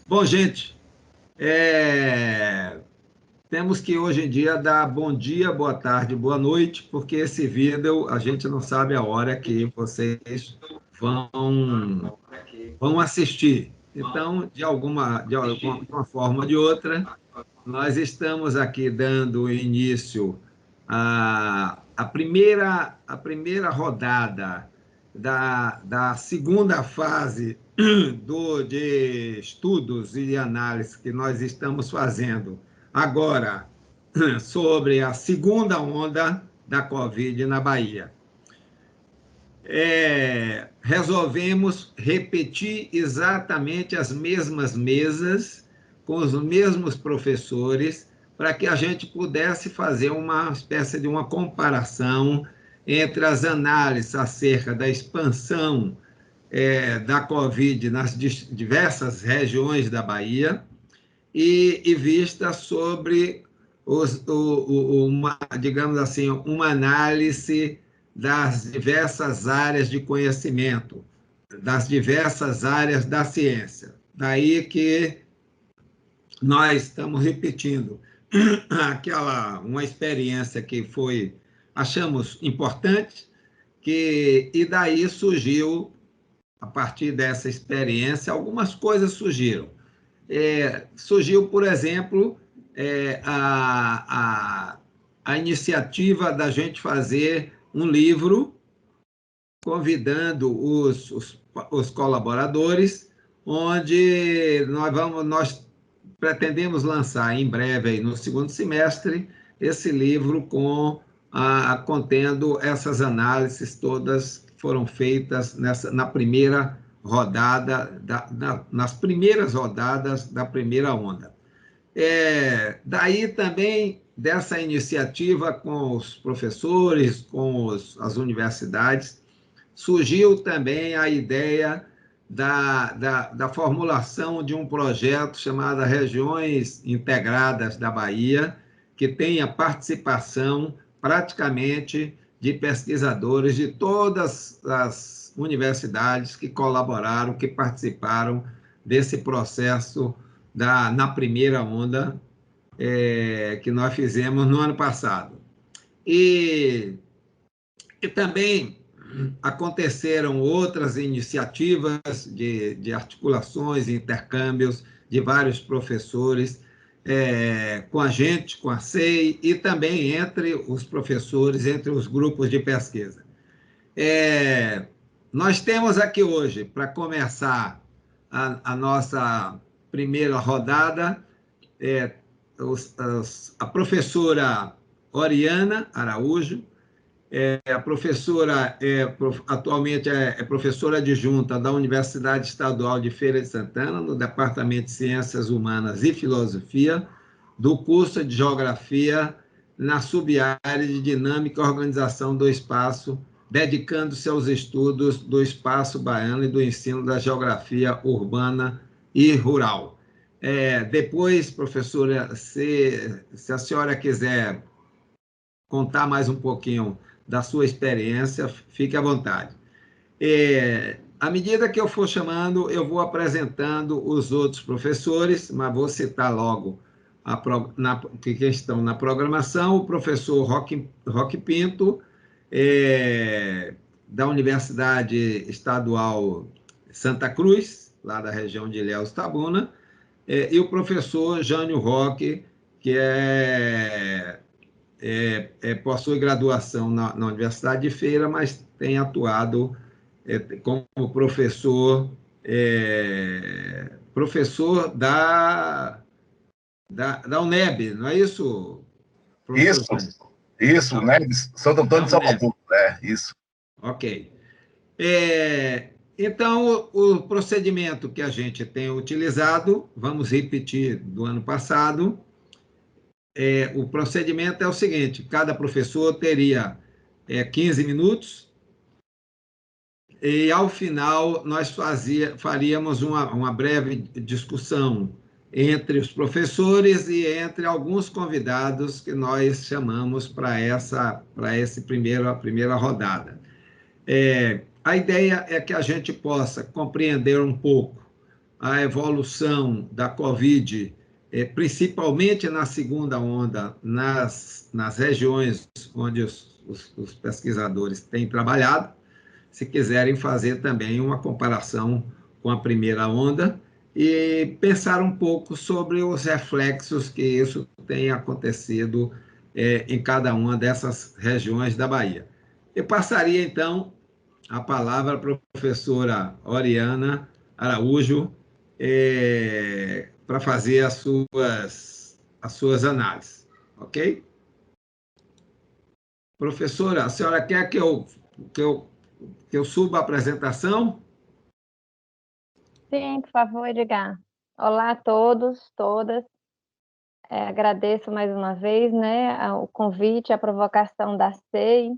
Bom, gente, é, temos que hoje em dia dar bom dia, boa tarde, boa noite, porque esse vídeo a gente não sabe a hora que vocês vão assistir. Então, de uma forma ou de outra, nós estamos aqui dando início à primeira rodada da segunda fase de estudos e análise que nós estamos fazendo agora sobre a segunda onda da Covid na Bahia. Resolvemos repetir exatamente as mesmas mesas, com os mesmos professores, para que a gente pudesse fazer uma espécie de uma comparação entre as análises acerca da expansão da Covid nas diversas regiões da Bahia e vista sobre, digamos assim, uma análise das diversas áreas de conhecimento, das diversas áreas da ciência. Daí que nós estamos repetindo uma experiência que achamos importante, e daí surgiu, a partir dessa experiência, algumas coisas surgiram. Surgiu, por exemplo, a iniciativa da gente fazer um livro convidando os colaboradores, onde nós pretendemos lançar em breve, aí, no segundo semestre, esse livro contendo essas análises todas que foram feitas na primeira rodada, nas primeiras rodadas da primeira onda. Daí também, dessa iniciativa com os professores, com as universidades, surgiu também a ideia da formulação de um projeto chamado Regiões Integradas da Bahia, que tenha participação praticamente de pesquisadores de todas as universidades que colaboraram, que participaram desse processo na primeira onda que nós fizemos no ano passado. E também aconteceram outras iniciativas de articulações e intercâmbios de vários professores com a gente, com a SEI, e também entre os professores, entre os grupos de pesquisa. Nós temos aqui hoje, para começar a nossa primeira rodada, a professora Oriana Araújo. A professora atualmente é professora adjunta da Universidade Estadual de Feira de Santana, no Departamento de Ciências Humanas e Filosofia, do curso de Geografia, na subárea de Dinâmica e Organização do Espaço, dedicando-se aos estudos do espaço baiano e do ensino da geografia urbana e rural. Depois, professora, se a senhora quiser contar mais um pouquinho da sua experiência, fique à vontade. À medida que eu for chamando, eu vou apresentando os outros professores, mas vou citar logo que estão na programação: o professor Roque Pinto, da Universidade Estadual Santa Cruz, lá da região de Ilhéus Tabuna, e o professor Jânio Roque, que possui graduação na Universidade de Feira, mas tem atuado como professor da UNEB, não é isso, professor? Isso, né? Santo Antônio de Salvador, isso. Ok. Então, o procedimento que a gente tem utilizado, vamos repetir do ano passado. O procedimento é o seguinte: cada professor teria 15 minutos, e, ao final, nós faríamos uma breve discussão entre os professores e entre alguns convidados que nós chamamos para essa primeira rodada. A ideia é que a gente possa compreender um pouco a evolução da Covid, principalmente na segunda onda, nas regiões onde os pesquisadores têm trabalhado, se quiserem fazer também uma comparação com a primeira onda e pensar um pouco sobre os reflexos que isso tem acontecido em cada uma dessas regiões da Bahia. Eu passaria, então, a palavra à professora Oriana Araújo para fazer as suas análises, ok? Professora, a senhora quer que eu suba a apresentação? Sim, por favor, Edgar. Olá a todos, todas. Agradeço mais uma vez, né, o convite, a provocação da SEI,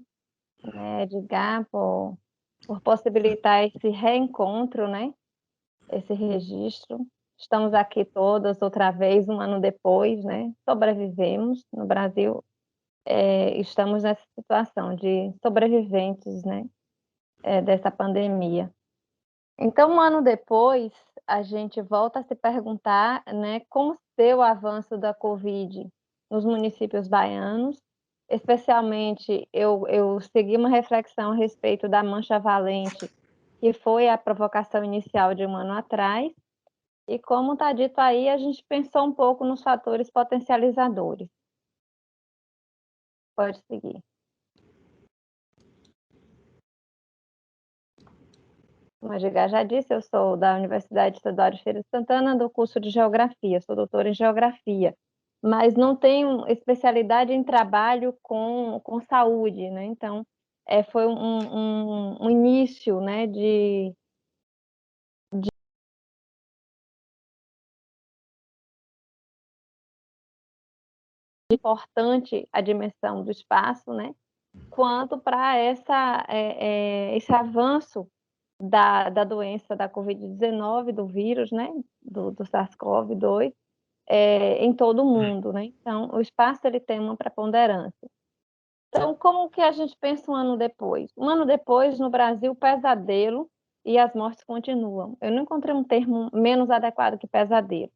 né, Edgar, por possibilitar esse reencontro, né, esse registro. Estamos aqui todas outra vez, um ano depois, né, sobrevivemos no Brasil, estamos nessa situação de sobreviventes, né, dessa pandemia. Então, um ano depois, a gente volta a se perguntar, né, como ser o avanço da Covid nos municípios baianos. Especialmente, eu segui uma reflexão a respeito da mancha valente, que foi a provocação inicial de um ano atrás, e como está dito aí, a gente pensou um pouco nos fatores potencializadores. Pode seguir. Como a Edgar já disse, eu sou da Universidade Estadual de Feira de Santana, do curso de Geografia, sou doutora em Geografia, mas não tenho especialidade em trabalho com saúde, né? Então, foi um início, né, de importante a dimensão do espaço, né? Quanto para esse avanço da doença da Covid-19, do vírus, né? Do SARS-CoV-2, em todo o mundo, né? Então, o espaço ele tem uma preponderância. Então, como que a gente pensa um ano depois? Um ano depois, no Brasil, pesadelo e as mortes continuam. Eu não encontrei um termo menos adequado que pesadelo.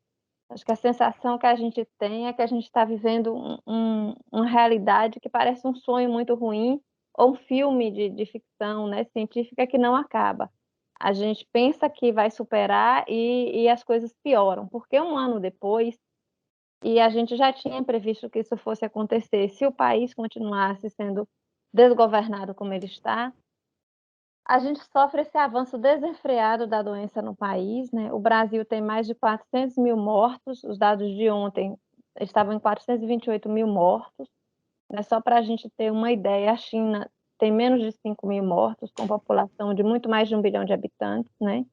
Acho que a sensação que a gente tem é que a gente está vivendo uma realidade que parece um sonho muito ruim ou um filme de ficção, né, científica que não acaba. A gente pensa que vai superar e as coisas pioram, porque um ano depois, e a gente já tinha previsto que isso fosse acontecer, se o país continuasse sendo desgovernado como ele está, a gente sofre esse avanço desenfreado da doença no país, né? O Brasil tem mais de 400 mil mortos, os dados de ontem estavam em 428 mil mortos, né? Só para a gente ter uma ideia, a China tem menos de 5 mil mortos, com população de muito mais de 1 bilhão de habitantes, né?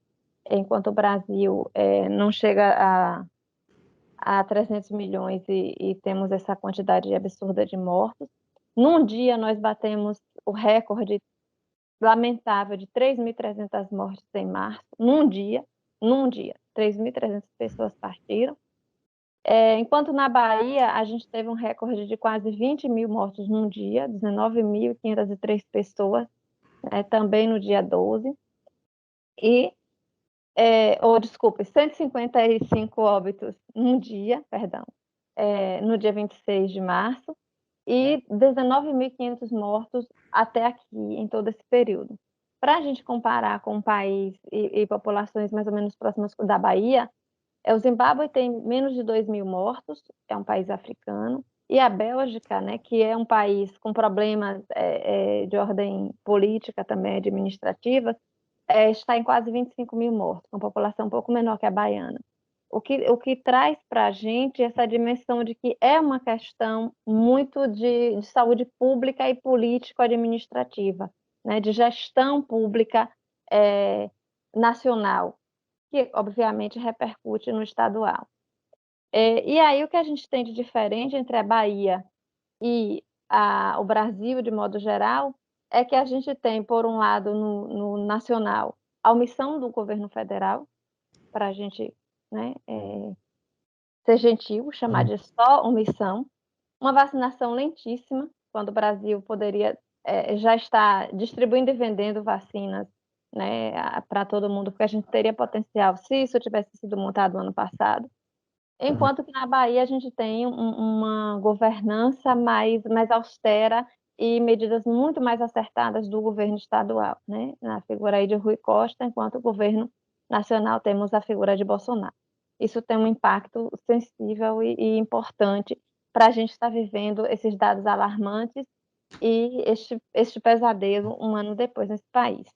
Enquanto o Brasil não chega a 300 milhões e temos essa quantidade absurda de mortos. Num dia, nós batemos o recorde lamentável de 3.300 mortes em março, num dia, 3.300 pessoas partiram. Enquanto na Bahia, a gente teve um recorde de quase 20 mil mortos num dia, 19.503 pessoas, também no dia 12. Desculpe, 155 óbitos num dia, perdão, no dia 26 de março, e 19.500 mortos até aqui, em todo esse período. Para a gente comparar com um país e populações mais ou menos próximas da Bahia, o Zimbábue tem menos de 2.000 mortos, é um país africano, e a Bélgica, né, que é um país com problemas de ordem política, também administrativa, está em quase 25 mil mortos, com população um pouco menor que a baiana. O que traz para a gente essa dimensão de que é uma questão muito de saúde pública e político-administrativa, né, de gestão pública nacional, que obviamente repercute no estadual. E aí o que a gente tem de diferente entre a Bahia e o Brasil, de modo geral, é que a gente tem, por um lado, no nacional, a omissão do governo federal, para a gente, né, ser gentil, chamar de só omissão, uma vacinação lentíssima, quando o Brasil poderia já estar distribuindo e vendendo vacinas né, para todo mundo, porque a gente teria potencial se isso tivesse sido montado no ano passado, enquanto que na Bahia a gente tem uma governança mais austera e medidas muito mais acertadas do governo estadual, né, na figura aí de Rui Costa, enquanto o governo nacional temos a figura de Bolsonaro. Isso tem um impacto sensível e importante para a gente estar vivendo esses dados alarmantes e este pesadelo um ano depois nesse país.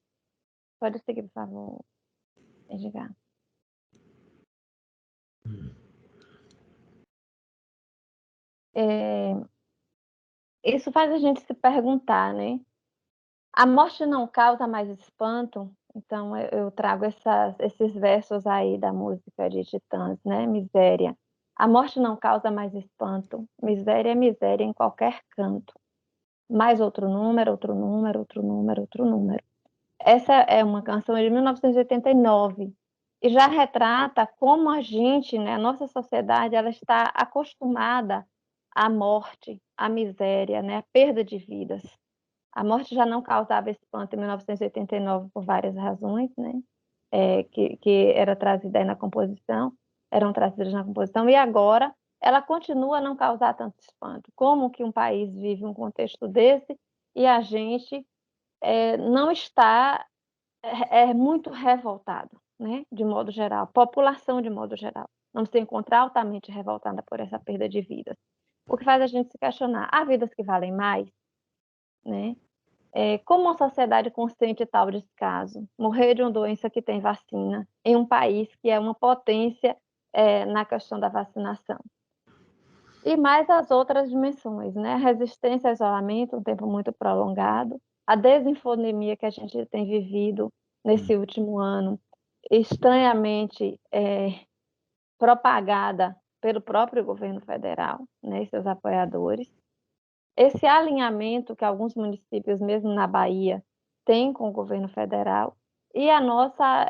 Pode seguir, por favor, Edgar. Isso faz a gente se perguntar, né? A morte não causa mais espanto? Então, eu trago esses versos aí da música de Titãs, né? Miséria. A morte não causa mais espanto. Miséria é miséria em qualquer canto. Mais outro número, outro número, outro número, outro número. Essa é uma canção de 1989 e já retrata como a gente, né, a nossa sociedade, ela está acostumada à morte, à miséria, né, à perda de vidas. A morte já não causava espanto em 1989 por várias razões, né, que era trazida aí na composição, eram trazidas na composição, e agora ela continua a não causar tanto espanto. Como que um país vive um contexto desse e a gente não está muito revoltado, né? De modo geral, população de modo geral, não se encontra altamente revoltada por essa perda de vidas. O que faz a gente se questionar: há vidas que valem mais, né? Como uma sociedade consciente tal descaso, morrer de uma doença que tem vacina em um país que é uma potência na questão da vacinação. E mais as outras dimensões, né? A resistência ao isolamento, um tempo muito prolongado, a desinfonemia que a gente tem vivido nesse último ano, estranhamente propagada pelo próprio governo federal, né, e seus apoiadores. Esse alinhamento que alguns municípios, mesmo na Bahia, têm com o governo federal, e a nossa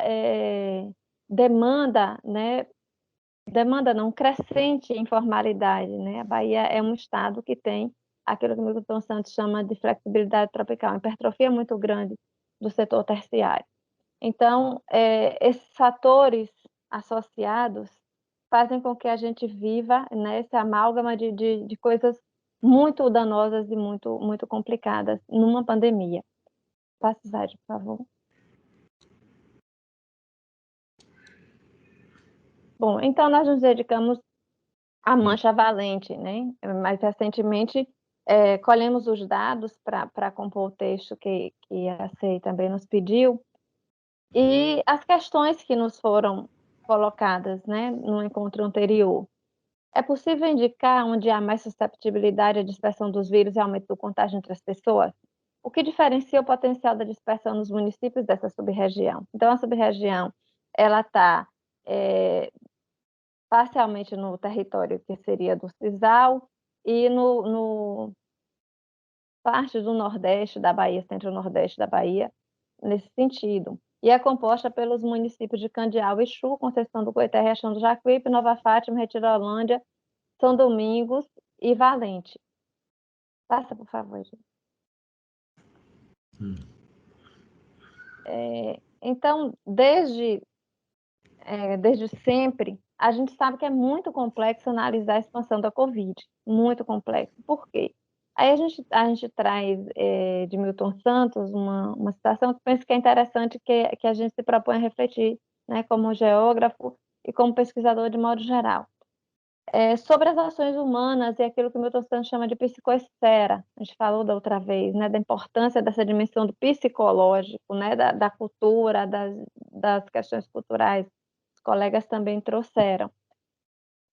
demanda, né, demanda não, crescente informalidade, né? A Bahia é um estado que tem aquilo que o Milton Santos chama de flexibilidade tropical, uma hipertrofia muito grande do setor terciário. Então, esses fatores associados fazem com que a gente viva, né, esse amálgama de coisas muito danosas e muito, muito complicadas numa pandemia. Passa o slide, por favor. Bom, então nós nos dedicamos à Mancha Valente, né? Mais recentemente, colhemos os dados para compor o texto que a CEI também nos pediu, e as questões que nos foram colocadas, né, no encontro anterior. É possível indicar onde há mais susceptibilidade à dispersão dos vírus e aumento do contágio entre as pessoas? O que diferencia o potencial da dispersão nos municípios dessa sub-região? Então, a sub-região, ela está parcialmente no território que seria do Cisal e no parte do Nordeste da Bahia, centro-nordeste da Bahia, nesse sentido. E é composta pelos municípios de Candial e Chu, Conceição do Coité, Riachão do Jacuípe, Nova Fátima, Retirolândia, São Domingos e Valente. Passa, por favor, gente. Então, desde sempre, a gente sabe que é muito complexo analisar a expansão da Covid, muito complexo. Por quê? Aí a gente traz de Milton Santos uma citação que penso que é interessante, que a gente se propõe a refletir, né, como geógrafo e como pesquisador de modo geral. Sobre as ações humanas e aquilo que o Milton Santos chama de psicoesfera, a gente falou da outra vez, né, da importância dessa dimensão do psicológico, né, da cultura, das questões culturais, os colegas também trouxeram.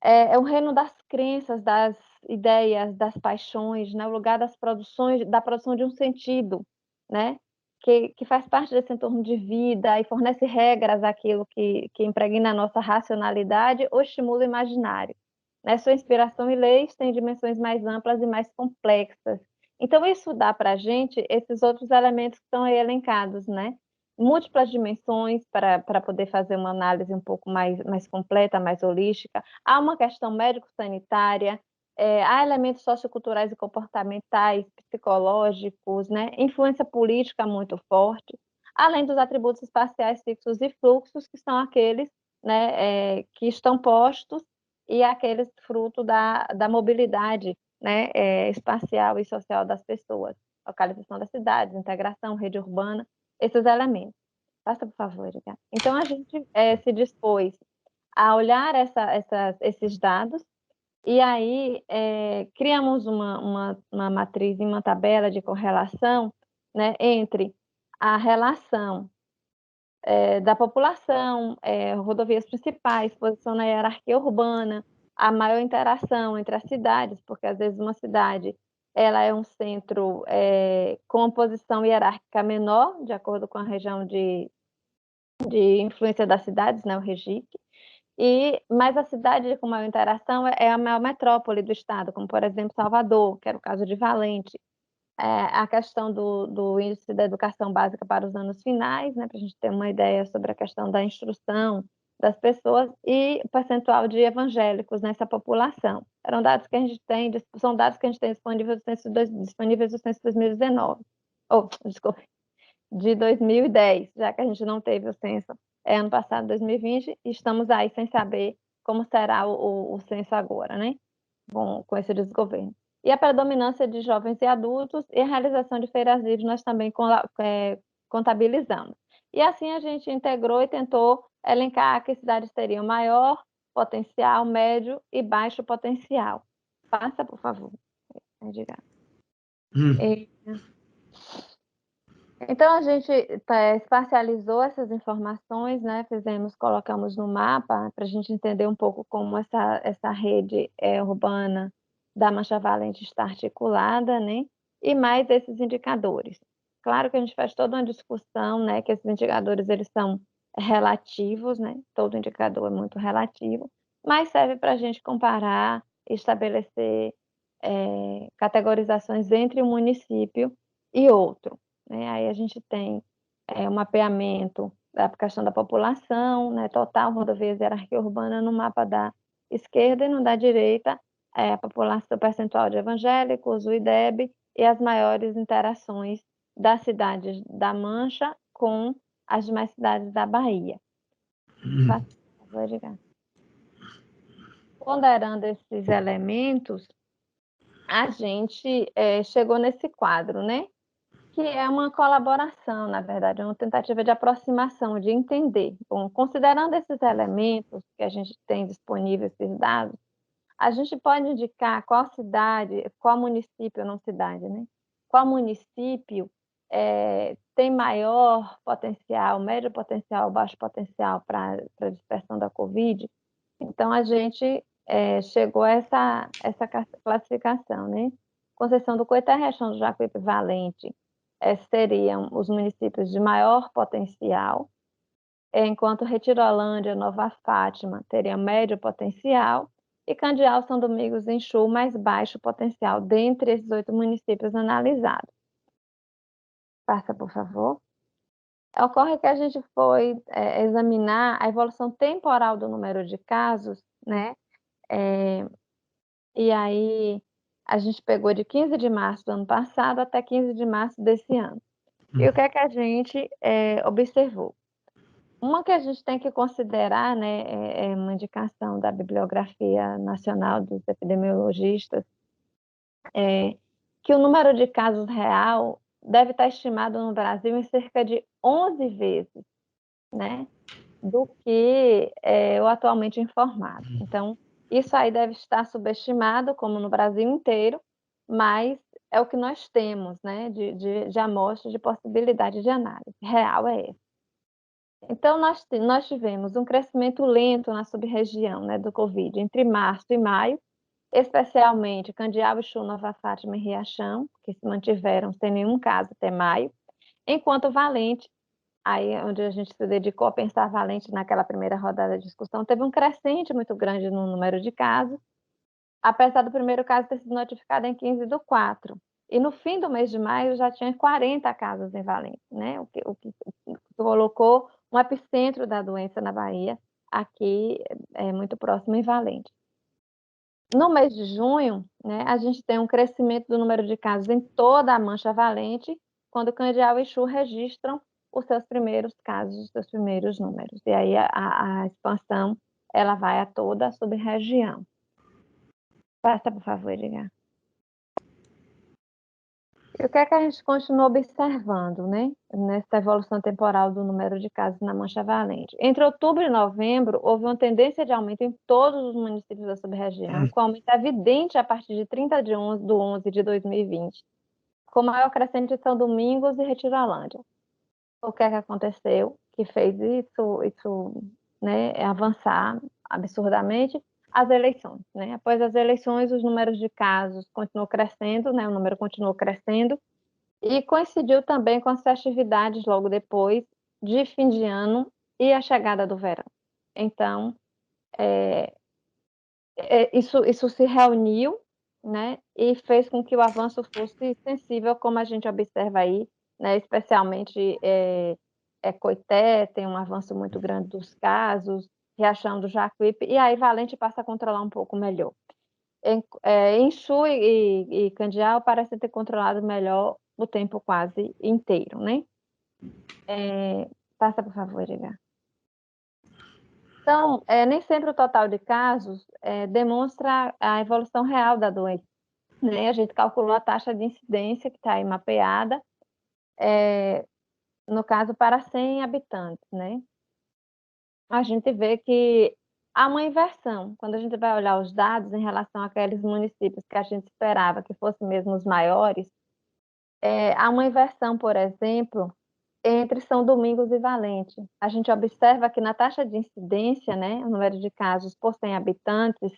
É o reino das crenças, das ideias, das paixões, né, o lugar das produções, da produção de um sentido, né, que faz parte desse entorno de vida e fornece regras àquilo que impregna a nossa racionalidade ou estimula o imaginário. Né? Sua inspiração e leis têm dimensões mais amplas e mais complexas. Então, isso dá para a gente esses outros elementos que estão aí elencados, né? Múltiplas dimensões para poder fazer uma análise um pouco mais completa, mais holística. Há uma questão médico-sanitária, há elementos socioculturais e comportamentais, psicológicos, né? Influência política muito forte. além dos atributos espaciais fixos e fluxos, que são aqueles, né, que estão postos, e aqueles fruto da mobilidade, né, espacial e social das pessoas, localização das cidades, integração, rede urbana, esses elementos. Passa, por favor, Edgar. Então, a gente se dispôs a olhar esses dados, e aí criamos uma matriz, uma tabela de correlação, né, entre a relação da população, rodovias principais, posição na hierarquia urbana, a maior interação entre as cidades, porque às vezes uma cidade ela é um centro com uma posição hierárquica menor, de acordo com a região de influência das cidades, né, o REGIC, mas a cidade com maior interação é a maior metrópole do estado, como por exemplo Salvador, que era o caso de Valente. A questão do índice da educação básica para os anos finais, né, para a gente ter uma ideia sobre a questão da instrução das pessoas, e o percentual de evangélicos nessa população. São dados que a gente tem disponíveis do censo de 2019, desculpe, de 2010, já que a gente não teve o censo ano passado, 2020, e estamos aí sem saber como será o censo agora, né, com esse desgoverno. E a predominância de jovens e adultos, e a realização de feiras livres nós também contabilizamos. E assim a gente integrou e tentou elencar que cidades teriam maior potencial, médio e baixo potencial. Passa, por favor, Edgar. Então, a gente espacializou essas informações, né? Colocamos no mapa para a gente entender um pouco como essa rede urbana da Mancha Valente está articulada, né? E mais esses indicadores. Claro que a gente faz toda uma discussão, né? Que esses indicadores eles são relativos, né? Todo indicador é muito relativo, mas serve para a gente comparar, estabelecer categorizações entre um município e outro. Né? Aí a gente tem um mapeamento da questão da população, né? Total, rodovias e hierarquia urbana no mapa da esquerda, e no da direita a população, o percentual de evangélicos, o IDEB, e as maiores interações das cidades da Mancha com as demais cidades da Bahia. Vou ligar. Ponderando esses elementos, a gente chegou nesse quadro, né? Que é uma colaboração, na verdade, uma tentativa de aproximação, de entender. Bom, considerando esses elementos que a gente tem disponíveis, esses dados, a gente pode indicar qual cidade, qual município, não cidade, né? Qual município tem maior potencial, médio potencial, baixo potencial para a dispersão da Covid. Então, a gente chegou a essa classificação, né? Conceição do Coité, Riachão do Jacuípe, Valente, seriam os municípios de maior potencial, enquanto Retirolândia, Nova Fátima teriam médio potencial, e Candial, São Domingos e Enxu mais baixo potencial, dentre esses 8 municípios analisados. Passa, por favor. Ocorre que a gente foi examinar a evolução temporal do número de casos, né? E aí a gente pegou de 15 de março do ano passado até 15 de março desse ano. E o que é que a gente observou? Uma que a gente tem que considerar, né, é uma indicação da Bibliografia Nacional dos Epidemiologistas, que o número de casos real deve estar estimado no Brasil em cerca de 11 vezes, né, do que o atualmente informado. Então, isso aí deve estar subestimado, como no Brasil inteiro, mas é o que nós temos, né, de amostra de possibilidade de análise. Real é essa. Então, nós tivemos um crescimento lento na sub-região, né, do Covid, entre março e maio, especialmente Candial, Exu, Nova Fátima e Riachão, que se mantiveram sem nenhum caso até maio, enquanto Valente, aí onde a gente se dedicou a pensar Valente naquela primeira rodada de discussão, teve um crescente muito grande no número de casos, apesar do primeiro caso ter sido notificado em 15/4. E no fim do mês de maio já tinha 40 casos em Valente, né? O que colocou um epicentro da doença na Bahia, aqui muito próximo em Valente. No mês de junho, né, a gente tem um crescimento do número de casos em toda a Mancha Valente, quando Candial e Exu registram os seus primeiros casos, os seus primeiros números. E aí a expansão, ela vai a toda a sub-região. Passa, por favor, Edgar. E o que é que a gente continua observando, né, nessa evolução temporal do número de casos na Mancha Valente? Entre outubro e novembro, houve uma tendência de aumento em todos os municípios da sub-região, com aumento evidente a partir de 30 de 11 de 2020, com maior crescente de São Domingos e Retirolândia. O que é que aconteceu que fez isso, né, avançar absurdamente? As eleições, né? Após as eleições, os números de casos continuou crescendo, né? O número continuou crescendo e coincidiu também com as festividades logo depois de fim de ano e a chegada do verão. Então, isso se reuniu, né? E fez com que o avanço fosse sensível, como a gente observa aí, né? Especialmente Coité tem um avanço muito grande dos casos, Riachão do Jacuípe, e aí Valente passa a controlar um pouco melhor. Inchu e Candial parecem ter controlado melhor o tempo quase inteiro, né? Passa, por favor, Edgar. Então, nem sempre o total de casos demonstra a evolução real da doença, né? A gente calculou a taxa de incidência que está aí mapeada, no caso, para 100 habitantes, né? A gente vê que há uma inversão. Quando a gente vai olhar os dados em relação àqueles municípios que a gente esperava que fossem mesmo os maiores, há uma inversão, por exemplo, entre São Domingos e Valente. A gente observa que na taxa de incidência, né, o número de casos por 100 habitantes,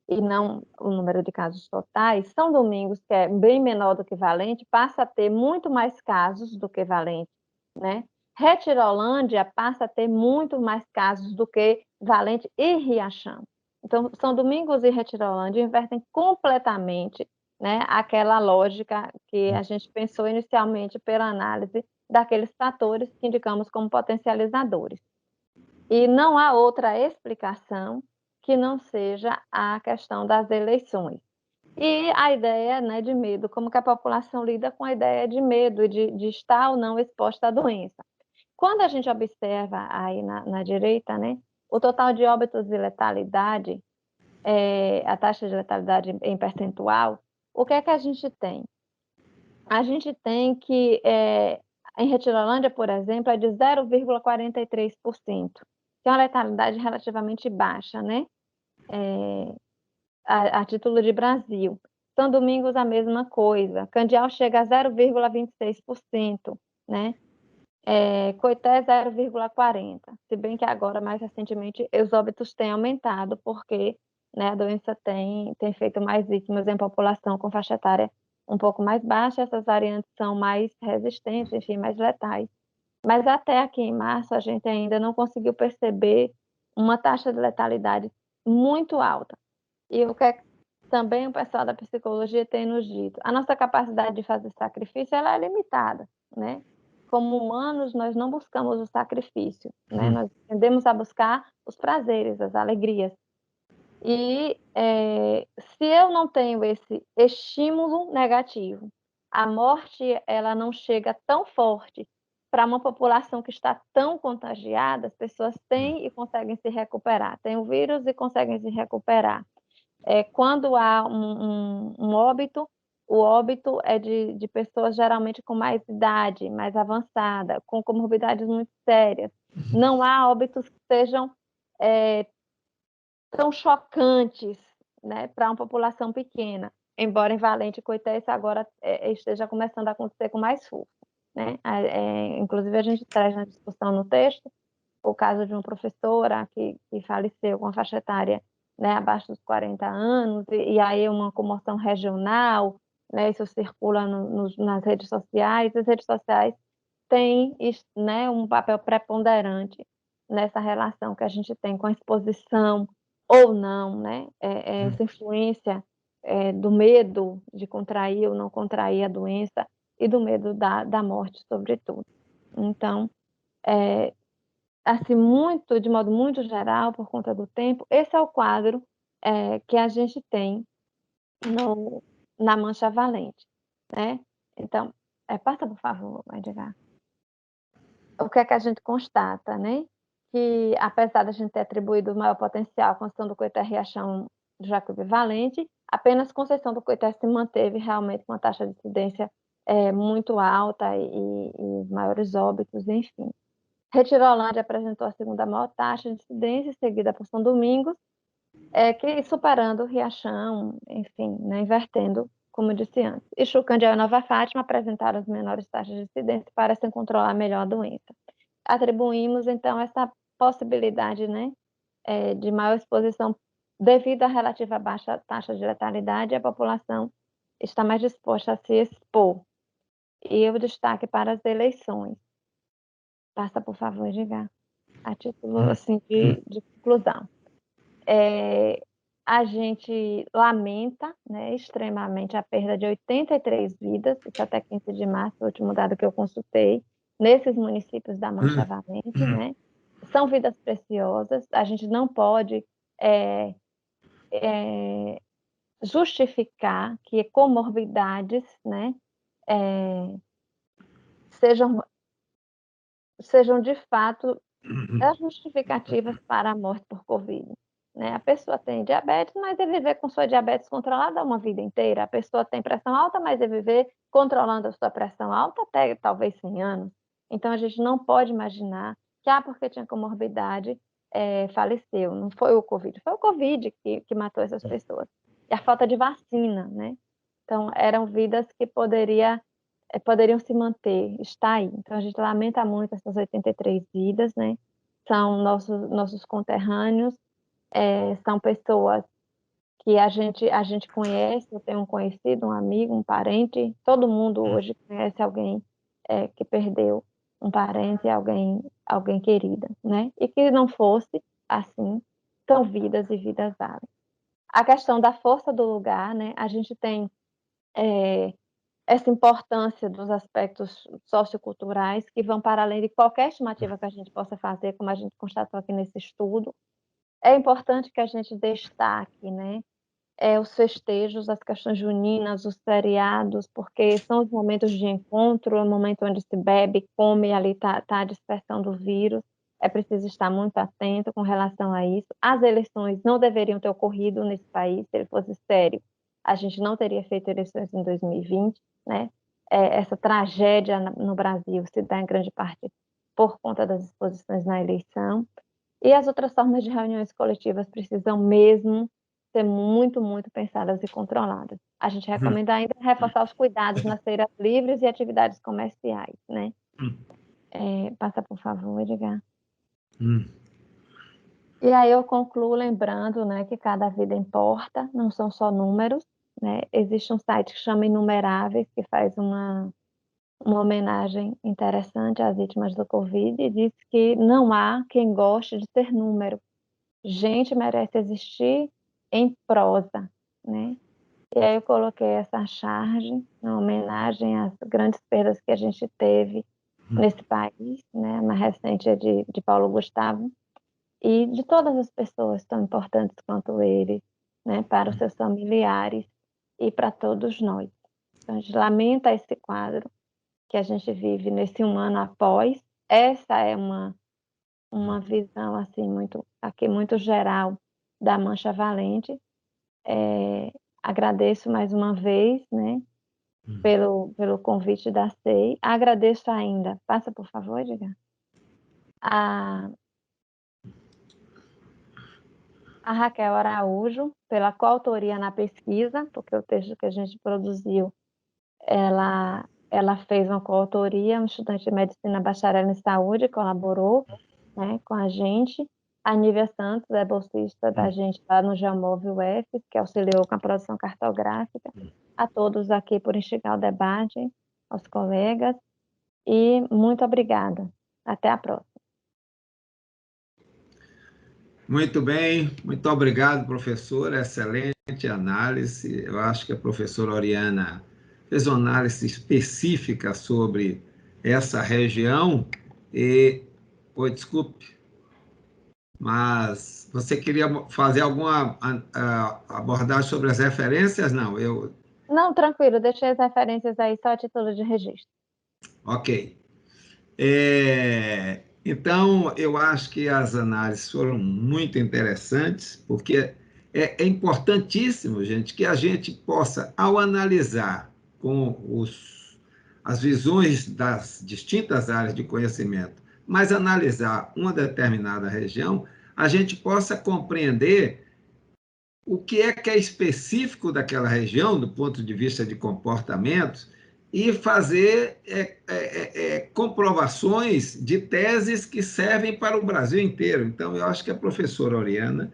e não o número de casos totais, São Domingos, que é bem menor do que Valente, passa a ter muito mais casos do que Valente, né? Retirolândia passa a ter muito mais casos do que Valente e Riachão. Então, São Domingos e Retirolândia invertem completamente, né, aquela lógica que a gente pensou inicialmente pela análise daqueles fatores que indicamos como potencializadores. E não há outra explicação que não seja a questão das eleições. E a ideia, né, de medo, como que a população lida com a ideia de medo, de estar ou não exposta à doença. Quando a gente observa aí na direita, né, o total de óbitos e letalidade, a taxa de letalidade em percentual, o que é que a gente tem? A gente tem que, em Retirolândia, por exemplo, é de 0,43%, que é uma letalidade relativamente baixa, né? A título de Brasil. São Domingos, a mesma coisa. Candial chega a 0,26%, né? Coité 0,40%, se bem que agora, mais recentemente, os óbitos têm aumentado, porque, né, a doença tem feito mais vítimas em população com faixa etária um pouco mais baixa, essas variantes são mais resistentes, enfim, mais letais. Mas até aqui em março, a gente ainda não conseguiu perceber uma taxa de letalidade muito alta. E o que também o pessoal da psicologia tem nos dito, a nossa capacidade de fazer sacrifício, ela é limitada, né? Como humanos, nós não buscamos o sacrifício, né? Nós tendemos a buscar os prazeres, as alegrias. E se eu não tenho esse estímulo negativo, a morte, ela não chega tão forte para uma população que está tão contagiada, as pessoas têm e conseguem se recuperar, têm o vírus e conseguem se recuperar. Quando há um óbito, o óbito é de pessoas geralmente com mais idade, mais avançada, com comorbidades muito sérias. Não há óbitos que sejam tão chocantes, né, para uma população pequena, embora em Valente e Coité isso agora esteja começando a acontecer com mais força, né? Inclusive a gente traz na discussão no texto o caso de uma professora que faleceu com a faixa etária, né, abaixo dos 40 anos, e aí uma comoção regional, né, isso circula nas redes sociais, as redes sociais têm, né, um papel preponderante nessa relação que a gente tem com a exposição ou não, né, essa influência do medo de contrair ou não contrair a doença e do medo da morte, sobretudo. Então, assim, de modo muito geral, por conta do tempo, esse é o quadro que a gente tem na Mancha Valente, né? Então, passa, por favor, Edgar. o que é que a gente constata, né? Que, apesar de a gente ter atribuído o maior potencial à construção do Coité Riachão do Jacuípe Valente, apenas Conceição do Coité se manteve realmente com uma taxa de incidência muito alta e maiores óbitos, enfim. Retirolândia apresentou a segunda maior taxa de incidência, seguida por São Domingos, que superando o Riachão, enfim, né, invertendo, como eu disse antes. E Chucândia e Nova Fátima apresentaram as menores taxas de incidência e parecem controlar melhor a doença. Atribuímos, então, essa possibilidade, né, de maior exposição devido à relativa baixa taxa de letalidade, a população está mais disposta a se expor. E o destaque para as eleições. Passa, por favor, Edgar, a título assim, de conclusão. A gente lamenta, né, extremamente a perda de 83 vidas, isso até 15 de março, o último dado que eu consultei, nesses municípios da Mancha Valente, né? São vidas preciosas, a gente não pode justificar que comorbidades, né, sejam de fato as justificativas para a morte por Covid. Né? A pessoa tem diabetes, mas deve viver com sua diabetes controlada uma vida inteira. A pessoa tem pressão alta, mas deve viver controlando a sua pressão alta até talvez 100 anos. Então, a gente não pode imaginar que, porque tinha comorbidade, faleceu. Não foi o Covid, foi o Covid que matou essas pessoas. E a falta de vacina, né? Então, eram vidas que poderiam se manter, está aí. Então, a gente lamenta muito essas 83 vidas, né? São nossos conterrâneos, são pessoas que a gente conhece, eu tenho um conhecido, um amigo, um parente, todo mundo hoje conhece alguém que perdeu um parente, alguém querida, né? E que não fosse assim, são vidas e vidas valem. A questão da força do lugar, né? A gente tem essa importância dos aspectos socioculturais que vão para além de qualquer estimativa que a gente possa fazer, como a gente constatou aqui nesse estudo. É importante que a gente destaque, né, os festejos, as questões juninas, os feriados, porque são os momentos de encontro, é o momento onde se bebe, come, e ali está a dispersão do vírus. É preciso estar muito atento com relação a isso. As eleições não deveriam ter ocorrido nesse país, se ele fosse sério. A gente não teria feito eleições em 2020, né? Essa tragédia no Brasil se dá em grande parte por conta das exposições na eleição. E as outras formas de reuniões coletivas precisam mesmo ser muito, muito pensadas e controladas. A gente recomenda ainda reforçar os cuidados nas feiras livres e atividades comerciais, né? Passa, por favor, Edgar. E aí eu concluo lembrando, né, que cada vida importa, não são só números, né? Existe um site que chama Inumeráveis, que faz uma homenagem interessante às vítimas do Covid e diz que não há quem goste de ter número. Gente merece existir em prosa, né? E aí eu coloquei essa charge, uma homenagem às grandes perdas que a gente teve nesse país, né? A mais recente é de Paulo Gustavo, e de todas as pessoas tão importantes quanto ele, né? Para os seus familiares e para todos nós. Então, a gente lamenta esse quadro que a gente vive nesse um ano após. Essa é uma visão assim muito geral da Mancha Valente. Agradeço mais uma vez, né, pelo convite da SEI. Agradeço ainda, passa por favor, Edgar, a Raquel Araújo pela coautoria na pesquisa, porque o texto que a gente produziu, ela fez uma coautoria, um estudante de medicina bacharel em saúde, colaborou, né, com a gente. A Nívia Santos é bolsista da gente lá no Geomóvel UF, que auxiliou com a produção cartográfica. A todos aqui por instigar o debate, aos colegas, e muito obrigada. Até a próxima. Muito bem, muito obrigado, professora. Excelente análise. Eu acho que a professora Oriana fez uma análise específica sobre essa região. Oi, desculpe, mas você queria fazer alguma abordagem sobre as referências? Não, Não, tranquilo, deixei as referências aí só a título de registro. Ok. Então, eu acho que as análises foram muito interessantes, porque é importantíssimo, gente, que a gente possa, ao analisar com as visões das distintas áreas de conhecimento, mas analisar uma determinada região, a gente possa compreender o que é específico daquela região, do ponto de vista de comportamentos, e fazer comprovações de teses que servem para o Brasil inteiro. Então, eu acho que a professora Oriana,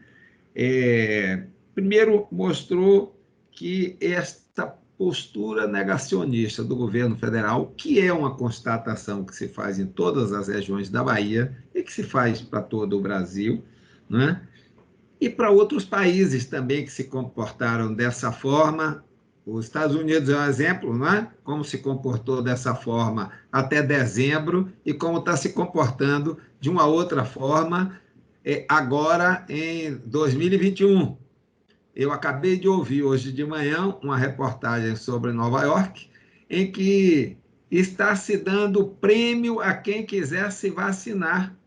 primeiro, mostrou que esta postura negacionista do governo federal, que é uma constatação que se faz em todas as regiões da Bahia e que se faz para todo o Brasil, né? E para outros países também que se comportaram dessa forma. Os Estados Unidos é um exemplo, não é? Como se comportou dessa forma até dezembro e como está se comportando de uma outra forma agora em 2021. Eu acabei de ouvir hoje de manhã uma reportagem sobre Nova York, em que está se dando prêmio a quem quiser se vacinar.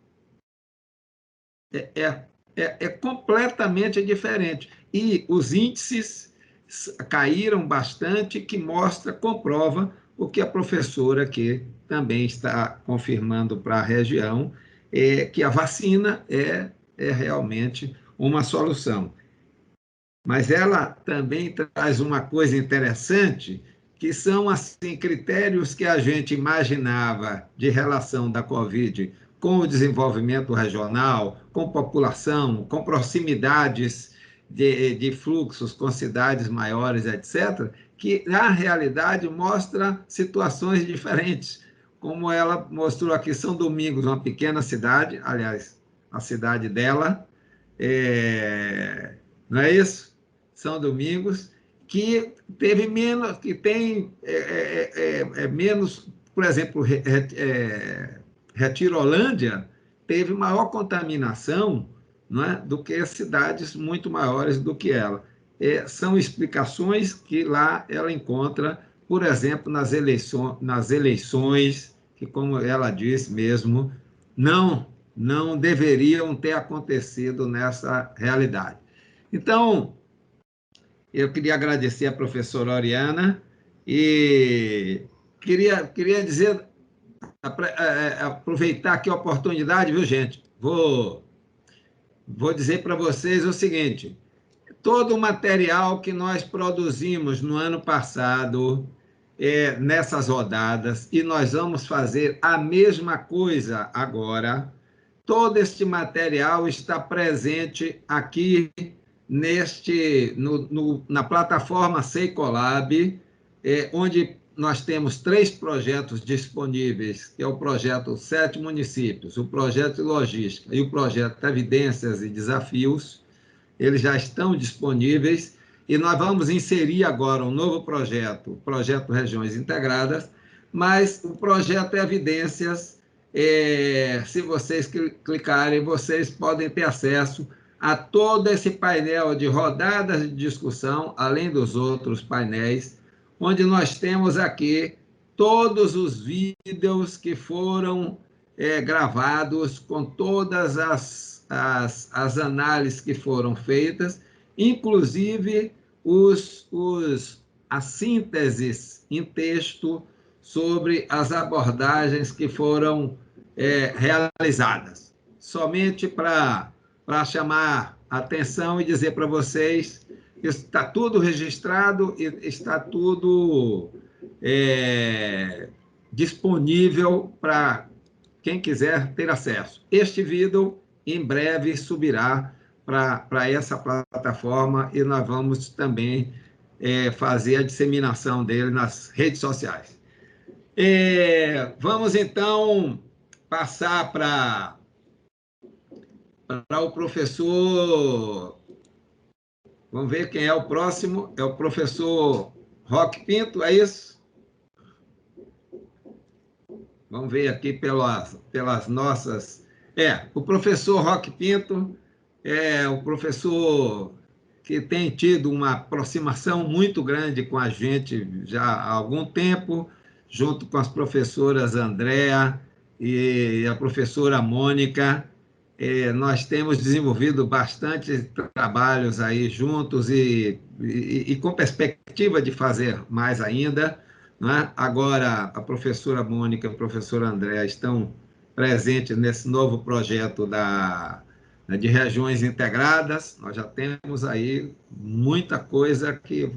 É completamente diferente. E os índices caíram bastante, que comprova o que a professora aqui também está confirmando para a região, que a vacina é realmente uma solução. Mas ela também traz uma coisa interessante, que são assim, critérios que a gente imaginava de relação da Covid com o desenvolvimento regional, com população, com proximidades de fluxos com cidades maiores, etc., que, na realidade, mostra situações diferentes. Como ela mostrou aqui, São Domingos, uma pequena cidade, aliás, a cidade dela, não é isso? São Domingos, que teve menos, que tem menos, por exemplo, Retirolândia teve maior contaminação, não é, do que cidades muito maiores do que ela. São explicações que lá ela encontra, por exemplo, nas eleições, que, como ela disse mesmo, não deveriam ter acontecido nessa realidade. Então, eu queria agradecer a professora Oriana e queria dizer, aproveitar aqui a oportunidade, viu, gente? Vou dizer para vocês o seguinte: todo o material que nós produzimos no ano passado, nessas rodadas, e nós vamos fazer a mesma coisa agora, todo este material está presente aqui na plataforma Seicolab, onde nós temos 3 projetos disponíveis, que é o projeto 7 municípios, o projeto de logística e o projeto Evidências e Desafios. Eles já estão disponíveis e nós vamos inserir agora um novo projeto, o projeto Regiões Integradas, mas o projeto Evidências, se vocês clicarem, vocês podem ter acesso a todo esse painel de rodadas de discussão, além dos outros painéis, onde nós temos aqui todos os vídeos que foram gravados, com todas as análises que foram feitas, inclusive as sínteses em texto sobre as abordagens que foram realizadas. Somente para chamar a atenção e dizer para vocês que está tudo registrado e está tudo disponível para quem quiser ter acesso. Este vídeo, em breve, subirá para essa plataforma e nós vamos também fazer a disseminação dele nas redes sociais. Vamos, então, passar para o professor. Vamos ver quem é o próximo. É o professor Roque Pinto, é isso? Vamos ver aqui pelas nossas... o professor Roque Pinto é o professor que tem tido uma aproximação muito grande com a gente já há algum tempo, junto com as professoras Andréa e a professora Mônica, nós temos desenvolvido bastante trabalhos aí juntos e com perspectiva de fazer mais ainda, né? Agora, a professora Mônica e o professor André estão presentes nesse novo projeto de regiões integradas. Nós já temos aí muita coisa que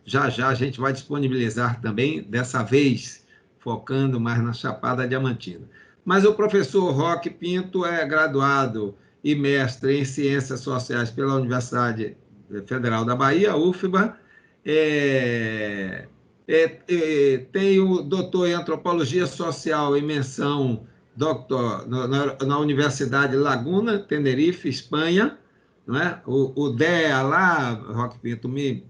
já a gente vai disponibilizar também, dessa vez focando mais na Chapada Diamantina. Mas o professor Roque Pinto é graduado e mestre em Ciências Sociais pela Universidade Federal da Bahia, UFBA, tem o doutor em Antropologia Social em menção doctor, na Universidade Laguna, Tenerife, Espanha, não é? O DEA lá, Roque Pinto, me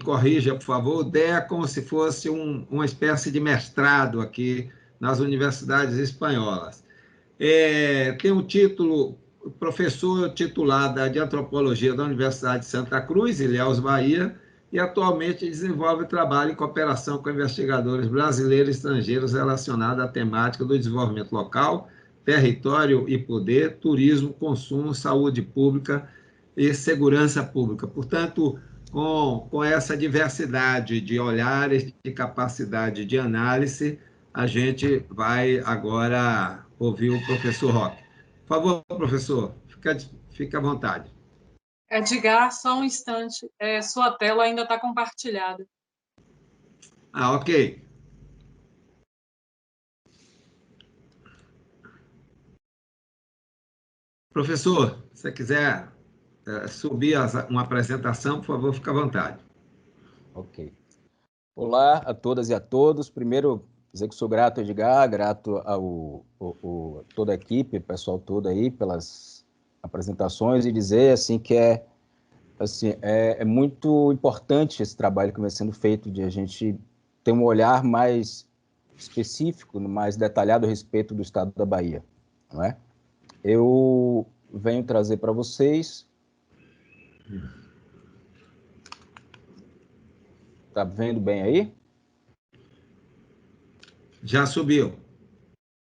corrija, por favor, o DEA é como se fosse uma espécie de mestrado aqui nas universidades espanholas. Tem um título, professor titulado de Antropologia da Universidade de Santa Cruz, Ilhéus, Bahia, e atualmente desenvolve trabalho em cooperação com investigadores brasileiros e estrangeiros relacionados à temática do desenvolvimento local, território e poder, turismo, consumo, saúde pública e segurança pública. Portanto, com essa diversidade de olhares, de capacidade de análise, a gente vai agora ouvir o professor Roque. Por favor, professor, fica à vontade. Edgar, só um instante. Sua tela ainda está compartilhada. Ok. Professor, se você quiser subir uma apresentação, por favor, fica à vontade. Ok. Olá a todas e a todos. Primeiro, dizer que sou grato, Edgar, grato a toda a equipe, o pessoal todo aí, pelas apresentações, e dizer assim, que é muito importante esse trabalho que vem sendo feito, de a gente ter um olhar mais específico, mais detalhado a respeito do estado da Bahia, não é? Eu venho trazer para vocês... Tá vendo bem aí? Já subiu.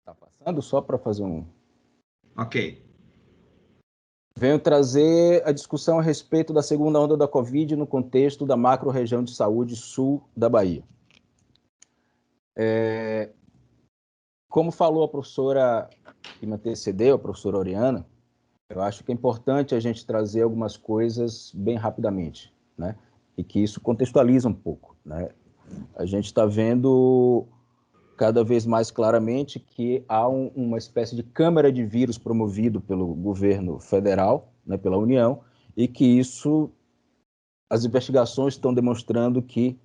Tá passando só para fazer um... Ok. Venho trazer a discussão a respeito da segunda onda da Covid no contexto da macro-região de saúde sul da Bahia. Como falou a professora que me antecedeu, a professora Oriana, eu acho que é importante a gente trazer algumas coisas bem rapidamente, né? E que isso contextualiza um pouco, né? A gente está vendo cada vez mais claramente que há uma espécie de câmara de vírus promovido pelo governo federal, né, pela União, e que isso, as investigações estão demonstrando que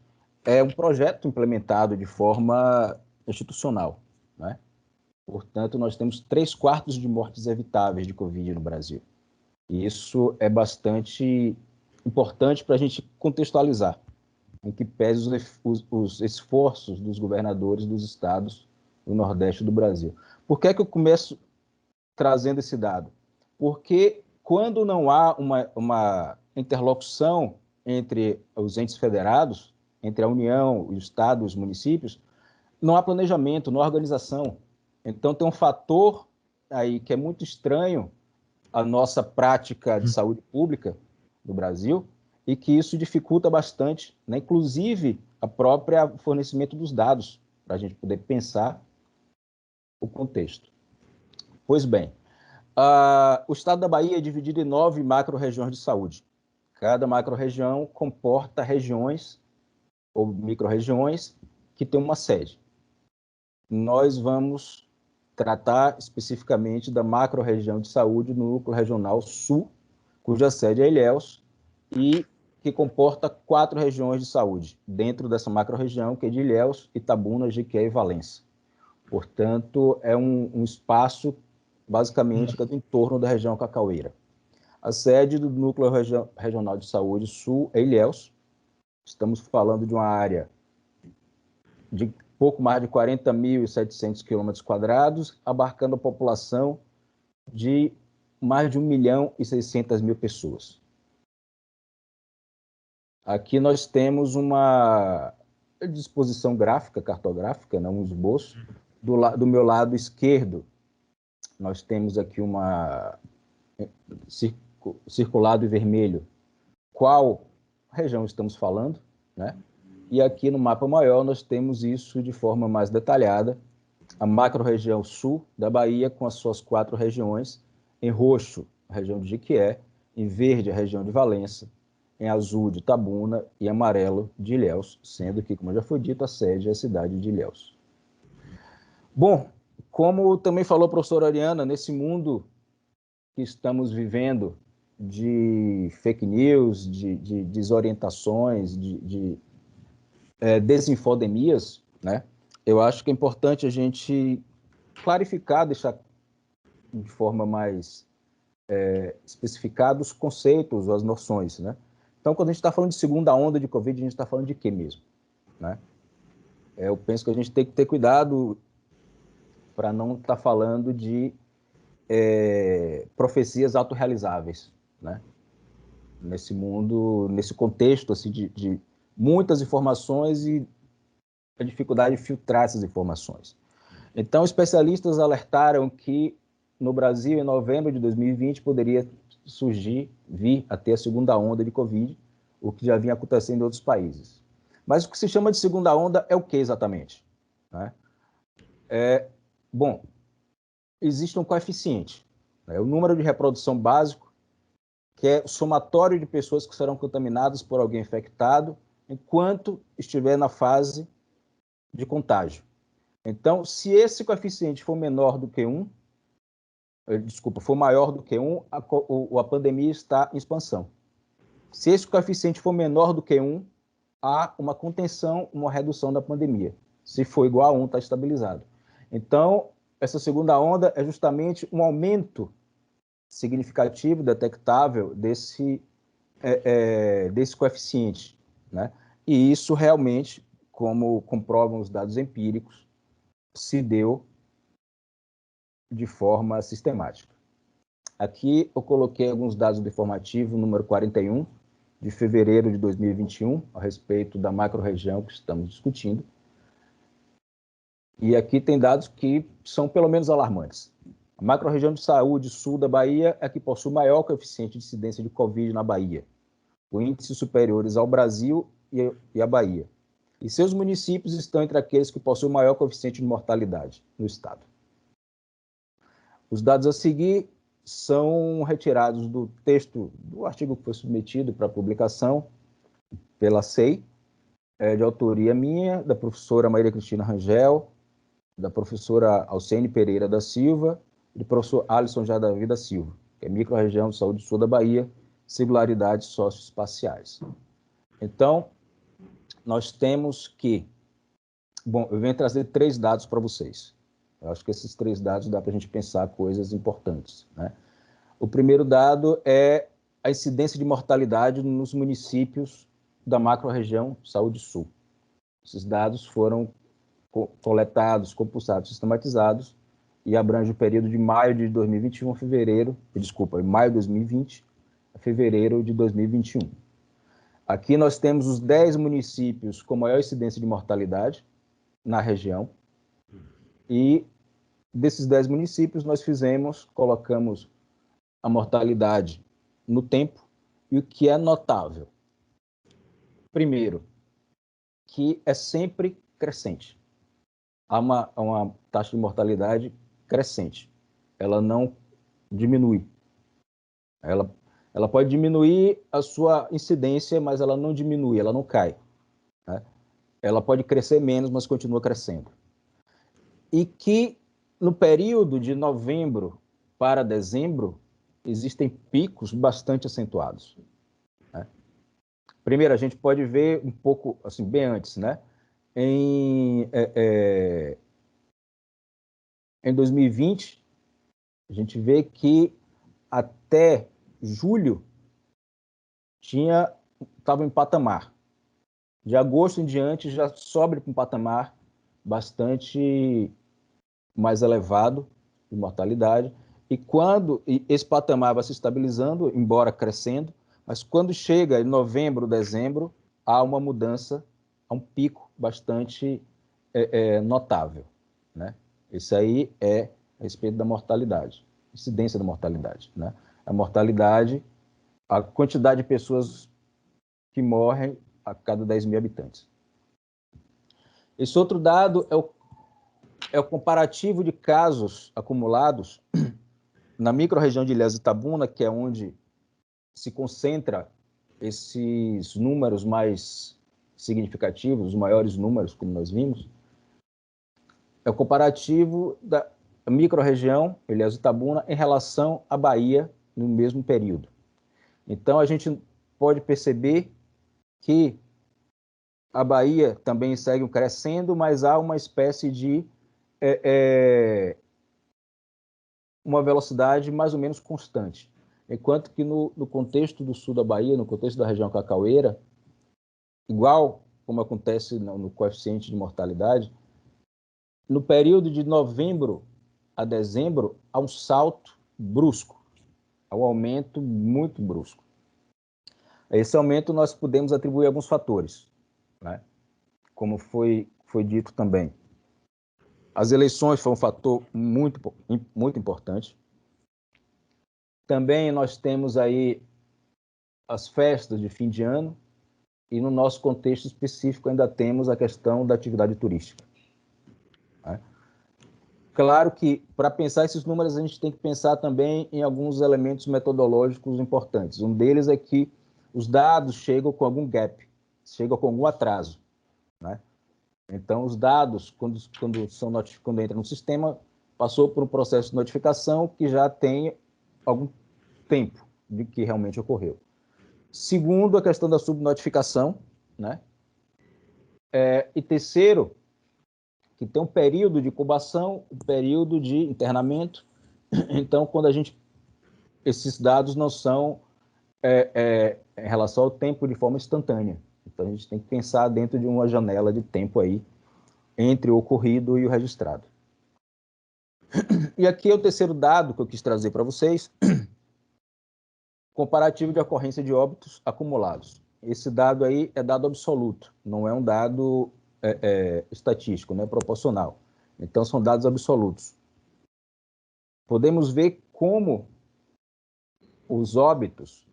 é um projeto implementado de forma institucional, né? Portanto, nós temos 3/4 de mortes evitáveis de Covid no Brasil. E isso é bastante importante para a gente contextualizar, em que pese os esforços dos governadores dos estados do Nordeste do Brasil. Por que eu começo trazendo esse dado? Porque quando não há uma interlocução entre os entes federados, entre a União, o Estado e os municípios, não há planejamento, não há organização. Então, tem um fator aí que é muito estranho à nossa prática de saúde pública no Brasil, e que isso dificulta bastante, né? Inclusive, a própria fornecimento dos dados, para a gente poder pensar o contexto. Pois bem, o estado da Bahia é dividido em 9 macro-regiões de saúde. Cada macro-região comporta regiões ou micro-regiões que têm uma sede. Nós vamos tratar especificamente da macro-região de saúde no Núcleo Regional Sul, cuja sede é Ilhéus, e que comporta 4 regiões de saúde, dentro dessa macro-região, que é de Ilhéus, Itabuna, Jequié e Valença. Portanto, é um espaço, basicamente, que é do entorno da região cacaueira. A sede do Núcleo Regional de Saúde Sul é Ilhéus. Estamos falando de uma área de pouco mais de 40.700 km², abarcando a população de mais de 1.600.000 pessoas. Aqui nós temos uma disposição gráfica, cartográfica, né, um esboço Do meu lado esquerdo, nós temos aqui uma circulado em vermelho qual região estamos falando, né? E aqui no mapa maior nós temos isso de forma mais detalhada, a macro-região sul da Bahia com as suas 4 regiões, em roxo a região de Jequié, em verde a região de Valença, em azul de Itabuna e amarelo de Ilhéus, sendo que, como já foi dito, a sede é a cidade de Ilhéus. Bom, como também falou a professora Oriana, nesse mundo que estamos vivendo de fake news, de desorientações, de desinfodemias, né? Eu acho que é importante a gente clarificar, deixar de forma mais especificada os conceitos, as noções, né? Então, quando a gente está falando de segunda onda de Covid, a gente está falando de quê mesmo, né? Eu penso que a gente tem que ter cuidado para não estar falando de profecias autorrealizáveis, né? Nesse mundo, nesse contexto assim, de muitas informações e a dificuldade de filtrar essas informações. Então, especialistas alertaram que no Brasil, em novembro de 2020, poderia vir a ter a segunda onda de Covid, o que já vinha acontecendo em outros países. Mas o que se chama de segunda onda é o que exatamente? Né? Bom, existe um coeficiente, né? O número de reprodução básico, que é o somatório de pessoas que serão contaminadas por alguém infectado enquanto estiver na fase de contágio. Então, se esse coeficiente for menor do que 1, for maior do que 1, a pandemia está em expansão. Se esse coeficiente for menor do que 1, há uma contenção, uma redução da pandemia. Se for igual a 1, está estabilizado. Então, essa segunda onda é justamente um aumento significativo, detectável, desse coeficiente, né? E isso realmente, como comprovam os dados empíricos, se deu de forma sistemática. Aqui eu coloquei alguns dados do informativo número 41, de fevereiro de 2021, a respeito da macro-região que estamos discutindo. E aqui tem dados que são pelo menos alarmantes. A macro-região de saúde sul da Bahia é a que possui o maior coeficiente de incidência de Covid na Bahia, com índices superiores ao Brasil e à Bahia. E seus municípios estão entre aqueles que possuem o maior coeficiente de mortalidade no estado. Os dados a seguir são retirados do texto do artigo que foi submetido para publicação pela SEI, de autoria minha, da professora Maria Cristina Rangel, da professora Alcene Pereira da Silva e do professor Alisson Jadavi da Silva, que é micro-região de saúde sul da Bahia, singularidades socioespaciais. Então, nós temos que... Bom, eu venho trazer 3 dados para vocês. Eu acho que esses 3 dados dá para a gente pensar coisas importantes, né? O primeiro dado é a incidência de mortalidade nos municípios da macro-região Saúde Sul. Esses dados foram coletados, compulsados, sistematizados e abrangem o período de maio de 2021 a maio de 2020 a fevereiro de 2021. Aqui nós temos os 10 municípios com maior incidência de mortalidade na região. E desses 10 municípios, nós colocamos a mortalidade no tempo, e o que é notável. Primeiro, que é sempre crescente. Há uma taxa de mortalidade crescente. Ela não diminui. Ela pode diminuir a sua incidência, mas ela não diminui, ela não cai, né? Ela pode crescer menos, mas continua crescendo. E que no período de novembro para dezembro, existem picos bastante acentuados, né? Primeiro, a gente pode ver um pouco, assim, bem antes, né? Em 2020, a gente vê que até julho estava em patamar. De agosto em diante já sobe para um patamar bastante mais elevado de mortalidade. E quando esse patamar vai se estabilizando, embora crescendo, mas quando chega em novembro, dezembro, há uma mudança, há um pico bastante notável, né? Esse aí é a respeito da mortalidade, incidência da mortalidade, né? A mortalidade, a quantidade de pessoas que morrem a cada 10 mil habitantes. Esse outro dado é o comparativo de casos acumulados na microrregião de Ilhéus e Itabuna, que é onde se concentra esses números mais significativos, os maiores números, como nós vimos. É o comparativo da microrregião Ilhéus e Itabuna em relação à Bahia no mesmo período. Então, a gente pode perceber que a Bahia também segue crescendo, mas há uma espécie de uma velocidade mais ou menos constante. Enquanto que no contexto do sul da Bahia, no contexto da região cacaueira, igual como acontece no coeficiente de mortalidade, no período de novembro a dezembro, há um salto brusco, há um aumento muito brusco. A esse aumento nós podemos atribuir alguns fatores, né? Como foi dito também. As eleições foram um fator muito importante. Também nós temos aí as festas de fim de ano e no nosso contexto específico ainda temos a questão da atividade turística, né? Claro que para pensar esses números a gente tem que pensar também em alguns elementos metodológicos importantes. Um deles é que os dados chegam com algum gap, chegam com algum atraso, né? Então, os dados, quando entram no sistema, passou por um processo de notificação que já tem algum tempo de que realmente ocorreu. Segundo, a questão da subnotificação, né? E terceiro, que tem um período de incubação, um período de internamento. Então, esses dados não são em relação ao tempo de forma instantânea. Então, a gente tem que pensar dentro de uma janela de tempo aí entre o ocorrido e o registrado. E aqui é o terceiro dado que eu quis trazer para vocês, comparativo de ocorrência de óbitos acumulados. Esse dado aí é dado absoluto, não é um dado estatístico, não é proporcional. Então, são dados absolutos. Podemos ver como os óbitos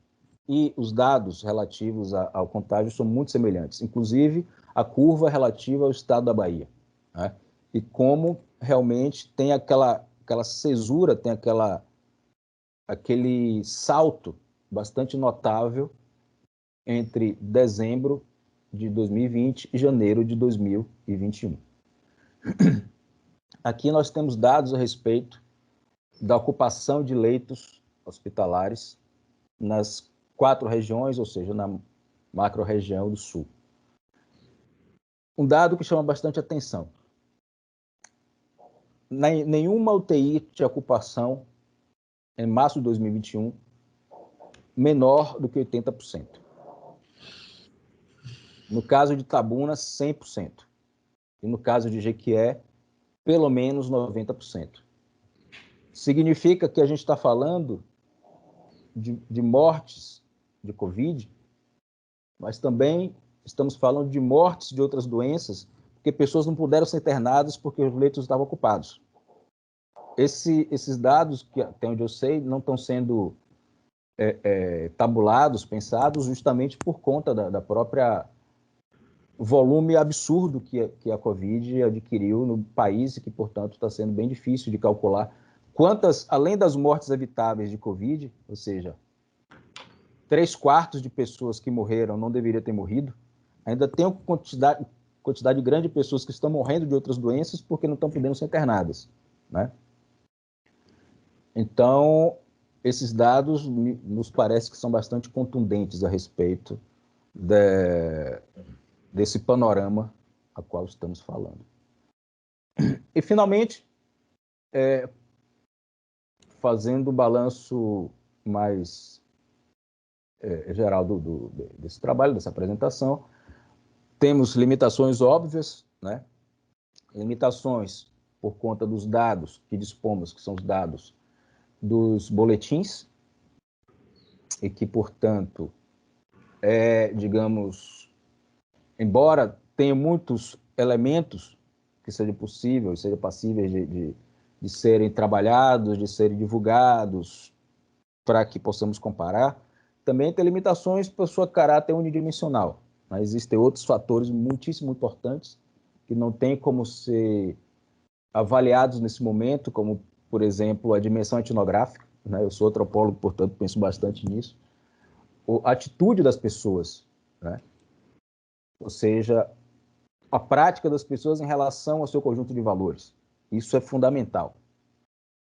e os dados relativos ao contágio são muito semelhantes, inclusive a curva relativa ao estado da Bahia, né? E como realmente tem aquela cesura, tem aquele salto bastante notável entre dezembro de 2020 e janeiro de 2021. Aqui nós temos dados a respeito da ocupação de leitos hospitalares nas 4 regiões, ou seja, na macro-região do Sul. Um dado que chama bastante atenção. Nenhuma UTI tinha ocupação em março de 2021 menor do que 80%. No caso de Itabuna, 100%. E no caso de Jequié, pelo menos 90%. Significa que a gente está falando de mortes de Covid, mas também estamos falando de mortes de outras doenças, porque pessoas não puderam ser internadas porque os leitos estavam ocupados. Esses dados, que até onde eu sei, não estão sendo tabulados, pensados, justamente por conta da própria volume absurdo que a Covid adquiriu no país e que, portanto, está sendo bem difícil de calcular quantas, além das mortes evitáveis de Covid, ou seja, 3/4 de pessoas que morreram não deveriam ter morrido, ainda tem uma quantidade grande de pessoas que estão morrendo de outras doenças porque não estão podendo ser internadas, né? Então, esses dados nos parece que são bastante contundentes a respeito desse panorama a qual estamos falando. E, finalmente, fazendo o balanço mais geral desse trabalho, dessa apresentação, temos limitações óbvias, né? Limitações por conta dos dados que dispomos, que são os dados dos boletins, e que, portanto, digamos, embora tenha muitos elementos que seja possível, seja passíveis de serem trabalhados, de serem divulgados, para que possamos comparar. Também tem limitações por sua caráter unidimensional, mas existem outros fatores muitíssimo importantes que não têm como ser avaliados nesse momento, como, por exemplo, a dimensão etnográfica, né? Eu sou antropólogo, portanto, penso bastante nisso. A atitude das pessoas, né? Ou seja, a prática das pessoas em relação ao seu conjunto de valores. Isso é fundamental.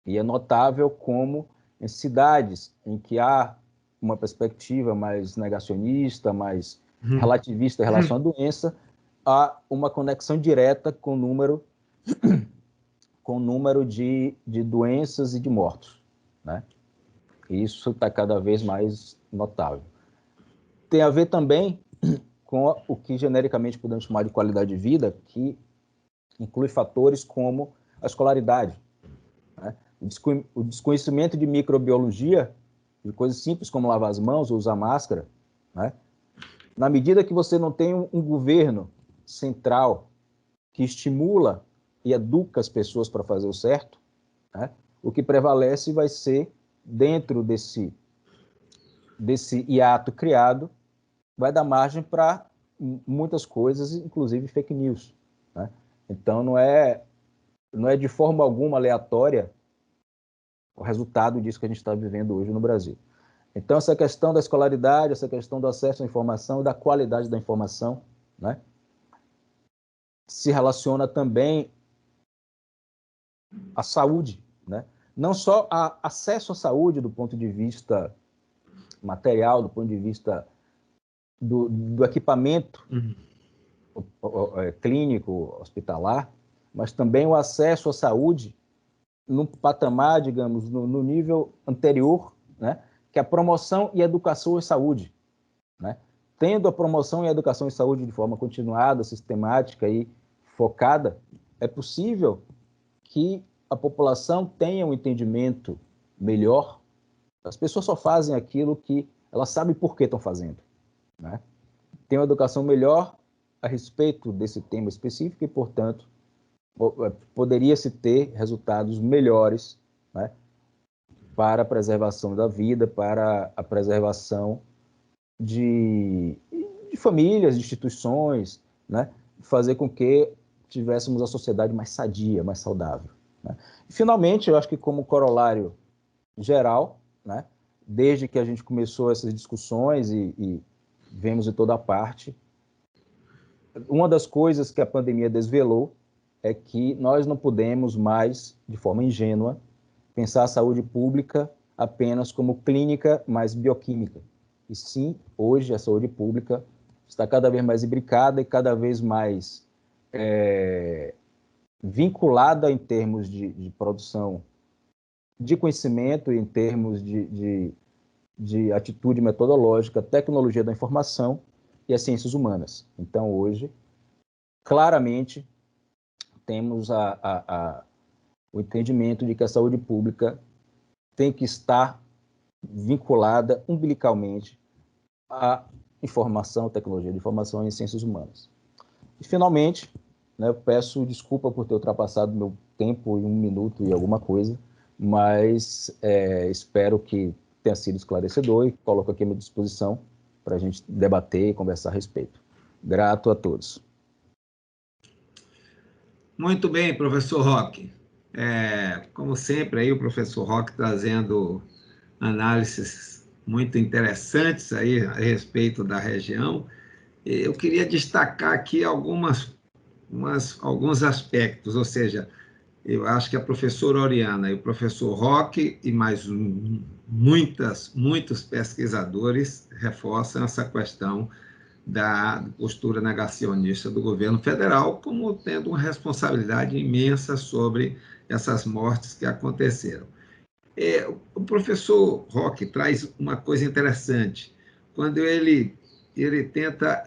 E é notável como em cidades em que há uma perspectiva mais negacionista, mais relativista em relação à doença, há uma conexão direta com o número de doenças e de mortos, né? Isso está cada vez mais notável. Tem a ver também com o que genericamente podemos chamar de qualidade de vida, que inclui fatores como a escolaridade, né? O desconhecimento de microbiologia, de coisas simples como lavar as mãos ou usar máscara, né? Na medida que você não tem um governo central que estimula e educa as pessoas para fazer o certo, né? O que prevalece vai ser, dentro desse hiato criado, vai dar margem para muitas coisas, inclusive fake news, né? Então, não é de forma alguma aleatória o resultado disso que a gente está vivendo hoje no Brasil. Então, essa questão da escolaridade, essa questão do acesso à informação e da qualidade da informação, né, se relaciona também à saúde, né? Não só a acesso à saúde do ponto de vista material, do ponto de vista do equipamento clínico, hospitalar, mas também o acesso à saúde num patamar, digamos, no nível anterior, né, que é a promoção e educação em saúde, né? Tendo a promoção e a educação em saúde de forma continuada, sistemática e focada, é possível que a população tenha um entendimento melhor. As pessoas só fazem aquilo que elas sabem por que estão fazendo, né? Tem uma educação melhor a respeito desse tema específico e, portanto, poderia-se ter resultados melhores, né, para a preservação da vida, para a preservação de famílias, de instituições, né, fazer com que tivéssemos a sociedade mais sadia, mais saudável, né? E, finalmente, eu acho que como corolário geral, né, desde que a gente começou essas discussões e vemos em toda parte, uma das coisas que a pandemia desvelou é que nós não podemos mais, de forma ingênua, pensar a saúde pública apenas como clínica mais bioquímica. E sim, hoje a saúde pública está cada vez mais imbricada e cada vez mais vinculada em termos de produção de conhecimento, em termos de atitude metodológica, tecnologia da informação e as ciências humanas. Então, hoje, claramente, temos o entendimento de que a saúde pública tem que estar vinculada umbilicalmente à informação, tecnologia de informação e ciências humanas. E, finalmente, né, eu peço desculpa por ter ultrapassado meu tempo em 1 minuto e alguma coisa, mas espero que tenha sido esclarecedor e coloco aqui à minha disposição para a gente debater e conversar a respeito. Grato a todos. Muito bem, professor Roque. Como sempre, aí o professor Roque trazendo análises muito interessantes aí a respeito da região. Eu queria destacar aqui alguns aspectos, ou seja, eu acho que a professora Oriana e o professor Roque e mais muitos pesquisadores reforçam essa questão da postura negacionista do governo federal, como tendo uma responsabilidade imensa sobre essas mortes que aconteceram. O professor Roque traz uma coisa interessante, quando ele tenta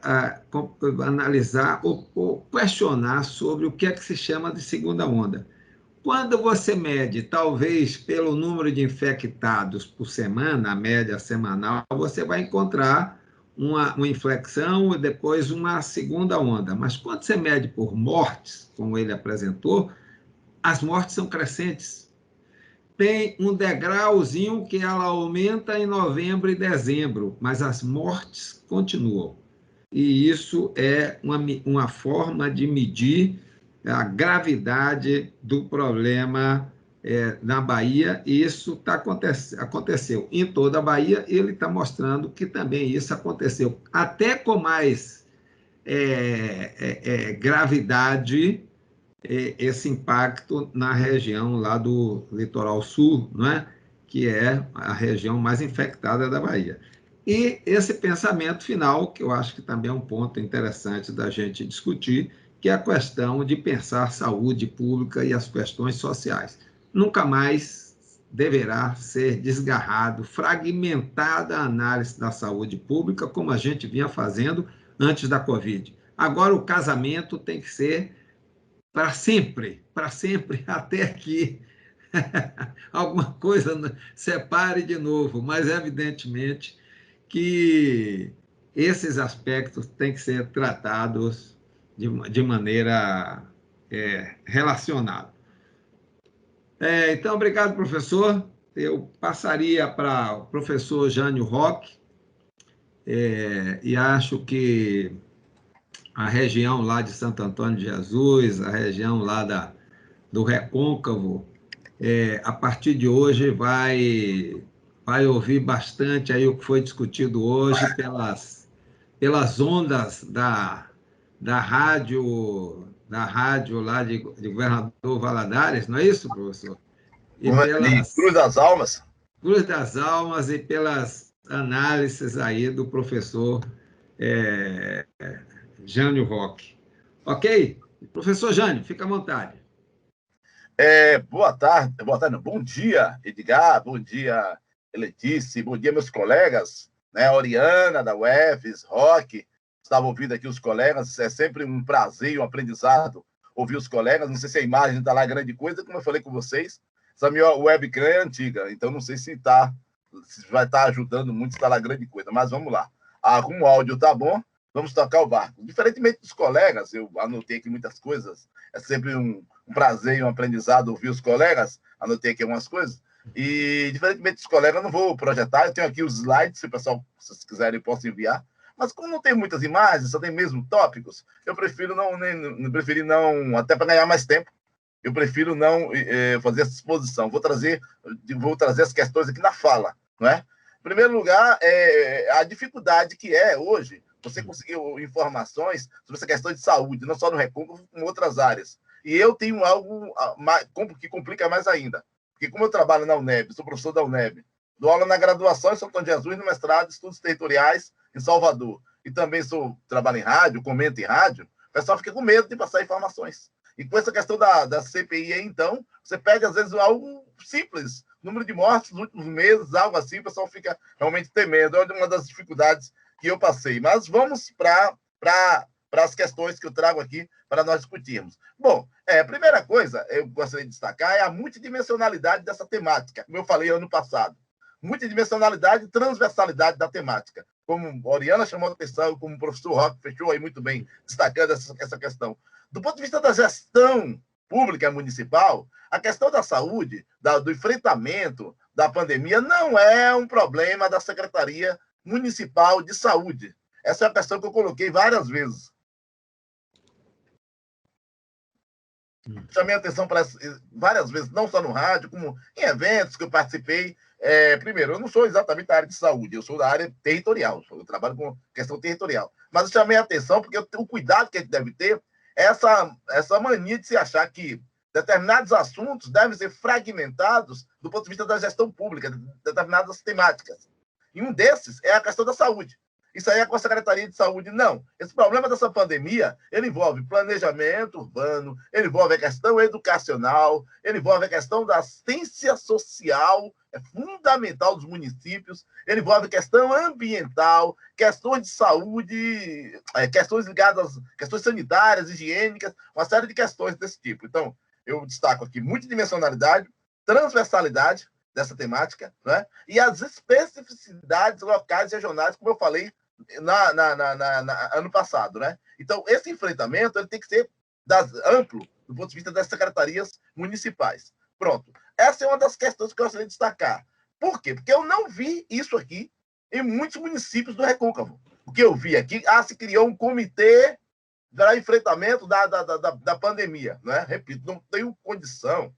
analisar ou questionar sobre o que é que se chama de segunda onda. Quando você mede, talvez, pelo número de infectados por semana, a média semanal, você vai encontrar uma inflexão e depois uma segunda onda. Mas quando você mede por mortes, como ele apresentou, as mortes são crescentes. Tem um degrauzinho que ela aumenta em novembro e dezembro, mas as mortes continuam. E isso é uma forma de medir a gravidade do problema na Bahia, e isso aconteceu em toda a Bahia. Ele está mostrando que também isso aconteceu, até com mais gravidade, esse impacto na região lá do litoral sul, não é? Que é a região mais infectada da Bahia. E esse pensamento final, que eu acho que também é um ponto interessante da gente discutir, que é a questão de pensar saúde pública e as questões sociais. Nunca mais deverá ser desgarrado, fragmentada a análise da saúde pública, como a gente vinha fazendo antes da Covid. Agora o casamento tem que ser para sempre, até que alguma coisa separe de novo, mas evidentemente que esses aspectos têm que ser tratados de maneira relacionada. Então, obrigado, professor. Eu passaria para o professor Jânio Roque, e acho que a região lá de Santo Antônio de Jesus, a região lá do Recôncavo, a partir de hoje vai ouvir bastante aí o que foi discutido hoje pelas ondas da rádio lá de Governador Valadares, não é isso, professor? E pelas Cruz das Almas. Cruz das Almas e pelas análises aí do professor Jânio Roque. Ok? Professor Jânio, fica à vontade. Boa tarde, não, bom dia, Edgar, bom dia, Letícia, bom dia, meus colegas, né, Oriana, da UFES, Roque, estava ouvindo aqui os colegas, é sempre um prazer e um aprendizado ouvir os colegas, não sei se a imagem está lá grande coisa, como eu falei com vocês, essa minha webcam é antiga, então não sei se vai estar ajudando muito, se está lá grande coisa, mas vamos lá. Como o áudio está bom, vamos tocar o barco. Diferentemente dos colegas, eu anotei aqui muitas coisas, é sempre um prazer e um aprendizado ouvir os colegas, anotei aqui algumas coisas, e diferentemente dos colegas, eu não vou projetar, eu tenho aqui os slides, se o pessoal, se vocês quiserem, posso enviar, mas como não tem muitas imagens, só tem mesmo tópicos, eu prefiro não, até para ganhar mais tempo, eu prefiro não fazer essa exposição, vou trazer as questões aqui na fala, não é? Em primeiro lugar, a dificuldade que é hoje você conseguiu informações sobre essa questão de saúde, não só no Recôncavo, como em outras áreas. E eu tenho algo que complica mais ainda. Porque como eu trabalho na UNEB, sou professor da UNEB, dou aula na graduação em São Antônio de Jesus, no mestrado, estudos territoriais em Salvador. E também trabalho em rádio, comento em rádio, o pessoal fica com medo de passar informações. E com essa questão da CPI aí, então, você pega, às vezes, algo simples, número de mortes nos últimos meses, algo assim, o pessoal fica realmente temendo. É uma das dificuldades que eu passei. Mas vamos para as questões que eu trago aqui para nós discutirmos. Bom, a primeira coisa eu gostaria de destacar é a multidimensionalidade dessa temática, como eu falei ano passado. Multidimensionalidade e transversalidade da temática. Como a Oriana chamou a atenção, como o professor Roque fechou aí muito bem, destacando essa questão. Do ponto de vista da gestão pública municipal, a questão da saúde, do enfrentamento da pandemia, não é um problema da Secretaria Municipal de Saúde. Essa é a questão que eu coloquei várias vezes. Chamei a atenção para várias vezes, não só no rádio, como em eventos que eu participei. Primeiro, eu não sou exatamente da área de saúde, eu sou da área territorial, eu trabalho com questão territorial. Mas eu chamei a atenção porque o cuidado que a gente deve ter é essa mania de se achar que determinados assuntos devem ser fragmentados do ponto de vista da gestão pública, de determinadas temáticas. E um desses é a questão da saúde. Isso aí é com a Secretaria de Saúde. Não. Esse problema dessa pandemia, ele envolve planejamento urbano, ele envolve a questão educacional, ele envolve a questão da assistência social, é fundamental dos municípios, ele envolve questão ambiental, questões de saúde, questões ligadas às questões sanitárias, higiênicas, uma série de questões desse tipo. Então, eu destaco aqui multidimensionalidade, transversalidade dessa temática, né? E as especificidades locais e regionais, como eu falei ano passado, né? Então, esse enfrentamento ele tem que ser amplo do ponto de vista das secretarias municipais. Pronto. Essa é uma das questões que eu gostaria de destacar. Por quê? Porque eu não vi isso aqui em muitos municípios do Recôncavo. O que eu vi aqui, se criou um comitê para enfrentamento da pandemia, né? Repito, não tenho condição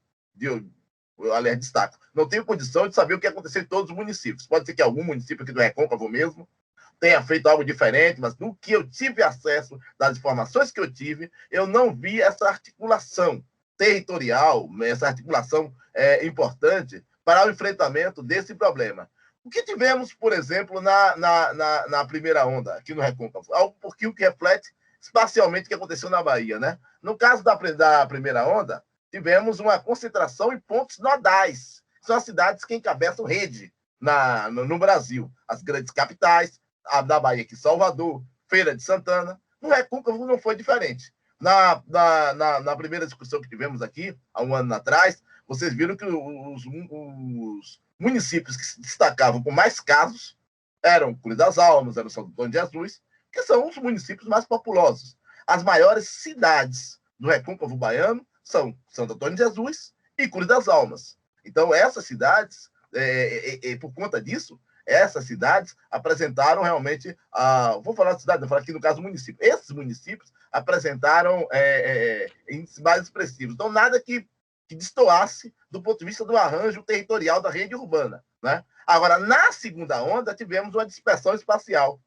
aliás, destaco, não tenho condição de saber o que aconteceu em todos os municípios. Pode ser que algum município aqui do Recôncavo mesmo tenha feito algo diferente, mas no que eu tive acesso, das informações que eu tive, eu não vi essa articulação territorial, essa articulação importante para o enfrentamento desse problema. O que tivemos, por exemplo, na primeira onda, aqui no Recôncavo? Algo pouquinho que reflete espacialmente o que aconteceu na Bahia, né? No caso da primeira onda, tivemos uma concentração em pontos nodais. São as cidades que encabeçam rede no Brasil. As grandes capitais, a da Bahia, aqui, Salvador, Feira de Santana. No Recôncavo não foi diferente. Na primeira discussão que tivemos aqui, há um ano atrás, vocês viram que os municípios que se destacavam com mais casos eram Cruz das Almas, eram Santo Antônio de Jesus, que são os municípios mais populosos. As maiores cidades do Recôncavo baiano são Santo Antônio de Jesus e Cruz das Almas. Então, essas cidades, por conta disso, essas cidades apresentaram realmente, vou falar de cidade, vou falar aqui no caso do município, esses municípios apresentaram índices mais expressivos. Então, nada que destoasse do ponto de vista do arranjo territorial da rede urbana, né? Agora, na segunda onda, tivemos uma dispersão espacial.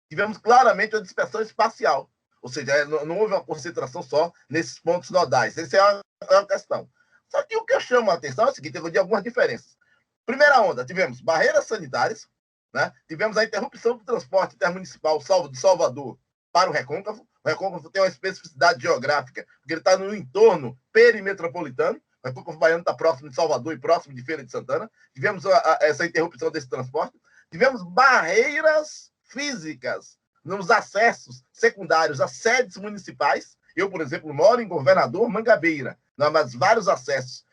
Tivemos claramente uma dispersão espacial. Ou seja, não houve uma concentração só nesses pontos nodais. Essa é uma questão. Só que o que eu chamo a atenção é o seguinte, eu vou dizer algumas diferenças. Primeira onda, tivemos barreiras sanitárias, né? Tivemos a interrupção do transporte intermunicipal de Salvador para o Recôncavo. O Recôncavo tem uma especificidade geográfica, porque ele está no entorno perimetropolitano. O Recôncavo baiano está próximo de Salvador e próximo de Feira de Santana. Tivemos essa interrupção desse transporte. Tivemos barreiras físicas nos acessos secundários às sedes municipais. Eu, por exemplo, moro em Governador Mangabeira, mas vários acessos,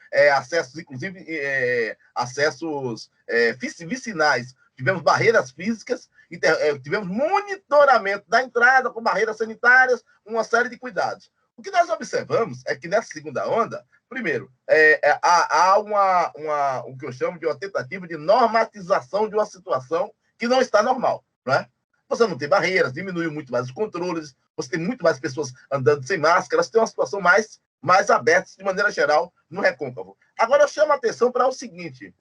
inclusive acessos vicinais. Tivemos barreiras físicas, tivemos monitoramento da entrada com barreiras sanitárias, uma série de cuidados. O que nós observamos é que nessa segunda onda, primeiro, há o que eu chamo de uma tentativa de normatização de uma situação que não está normal, não é? Você não tem barreiras, diminuiu muito mais os controles, você tem muito mais pessoas andando sem máscara, você tem uma situação mais aberta, de maneira geral, no Recôncavo. Agora, eu chamo a atenção para o seguinte,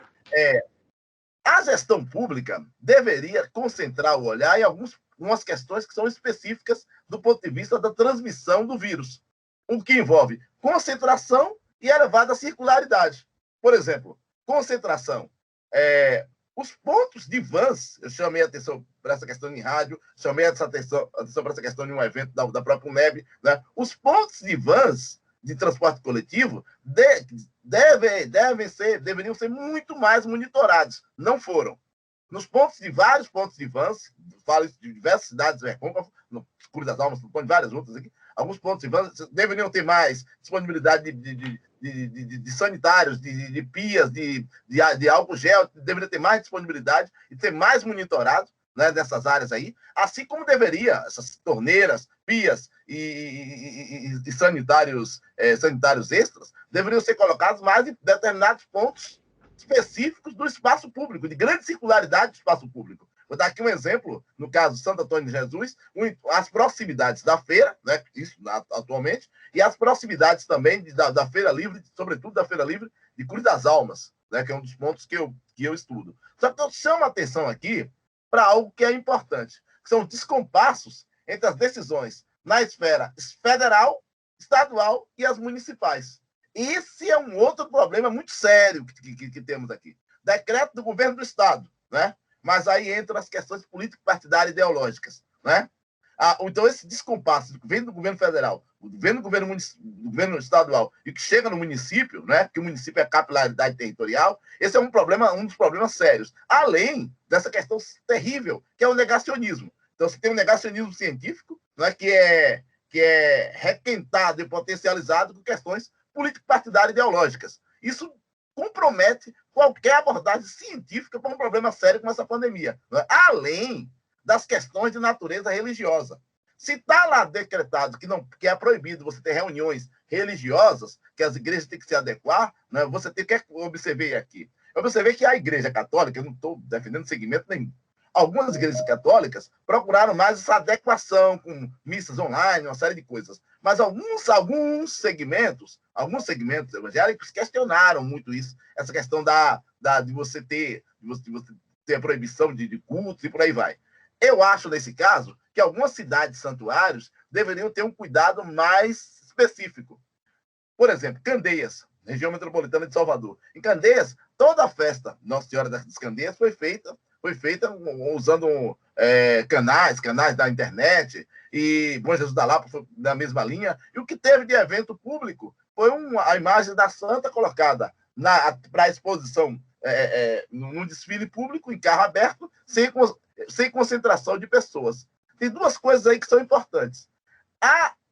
a gestão pública deveria concentrar o olhar em algumas questões que são específicas do ponto de vista da transmissão do vírus, o que envolve concentração e elevada circularidade. Por exemplo, concentração. Os pontos de vans, eu chamei a atenção para essa questão em rádio, chamei a atenção para essa questão em um evento da própria UNEB, né? Os pontos de vans de transporte coletivo deveriam ser muito mais monitorados. Não foram. Vários pontos de vans, falo isso de diversas cidades do Recôncavo, no Cruz das Almas, de várias outras aqui, alguns pontos de vans deveriam ter mais disponibilidade de sanitários, de pias, de álcool gel, deveria ter mais disponibilidade e ter mais monitorado, né, nessas áreas aí, assim como deveria essas torneiras, pias e sanitários extras deveriam ser colocados mais em determinados pontos específicos do espaço público, de grande circularidade do espaço público. Vou dar aqui um exemplo, no caso Santo Antônio de Jesus, as proximidades da feira, né, isso atualmente, e as proximidades também da Feira Livre, sobretudo da Feira Livre de Cruz das Almas, né, que é um dos pontos que eu estudo. Só que eu chamo a atenção aqui para algo que é importante, que são descompassos entre as decisões na esfera federal, estadual e as municipais. Esse é um outro problema muito sério que temos aqui. Decreto do governo do Estado, né? Mas aí entram as questões político-partidárias e ideológicas, né? Então, esse descompasso que vem do governo federal, do governo estadual e que chega no município, né? Que o município é a capilaridade territorial, esse é um dos problemas sérios. Além dessa questão terrível, que é o negacionismo. Então, você tem um negacionismo científico, né? Que é requentado e potencializado com questões político-partidárias e ideológicas. Isso compromete qualquer abordagem científica para um problema sério como essa pandemia, não é? Além das questões de natureza religiosa. Se está lá decretado que é proibido você ter reuniões religiosas, que as igrejas têm que se adequar, né? Você tem que observar aqui. Eu observei que a Igreja Católica, eu não estou defendendo segmento nenhum, algumas igrejas católicas procuraram mais essa adequação com missas online, uma série de coisas. Mas alguns segmentos evangélicos questionaram muito isso, essa questão de você ter a proibição de cultos e por aí vai. Eu acho, nesse caso, que algumas cidades santuários deveriam ter um cuidado mais específico. Por exemplo, Candeias, região metropolitana de Salvador. Em Candeias, toda a festa Nossa Senhora das Candeias foi feita usando canais da internet, e Bom Jesus da Lapa foi na mesma linha. E o que teve de evento público foi a imagem da Santa colocada para exposição num desfile público, em carro aberto, sem concentração de pessoas. Tem duas coisas aí que são importantes.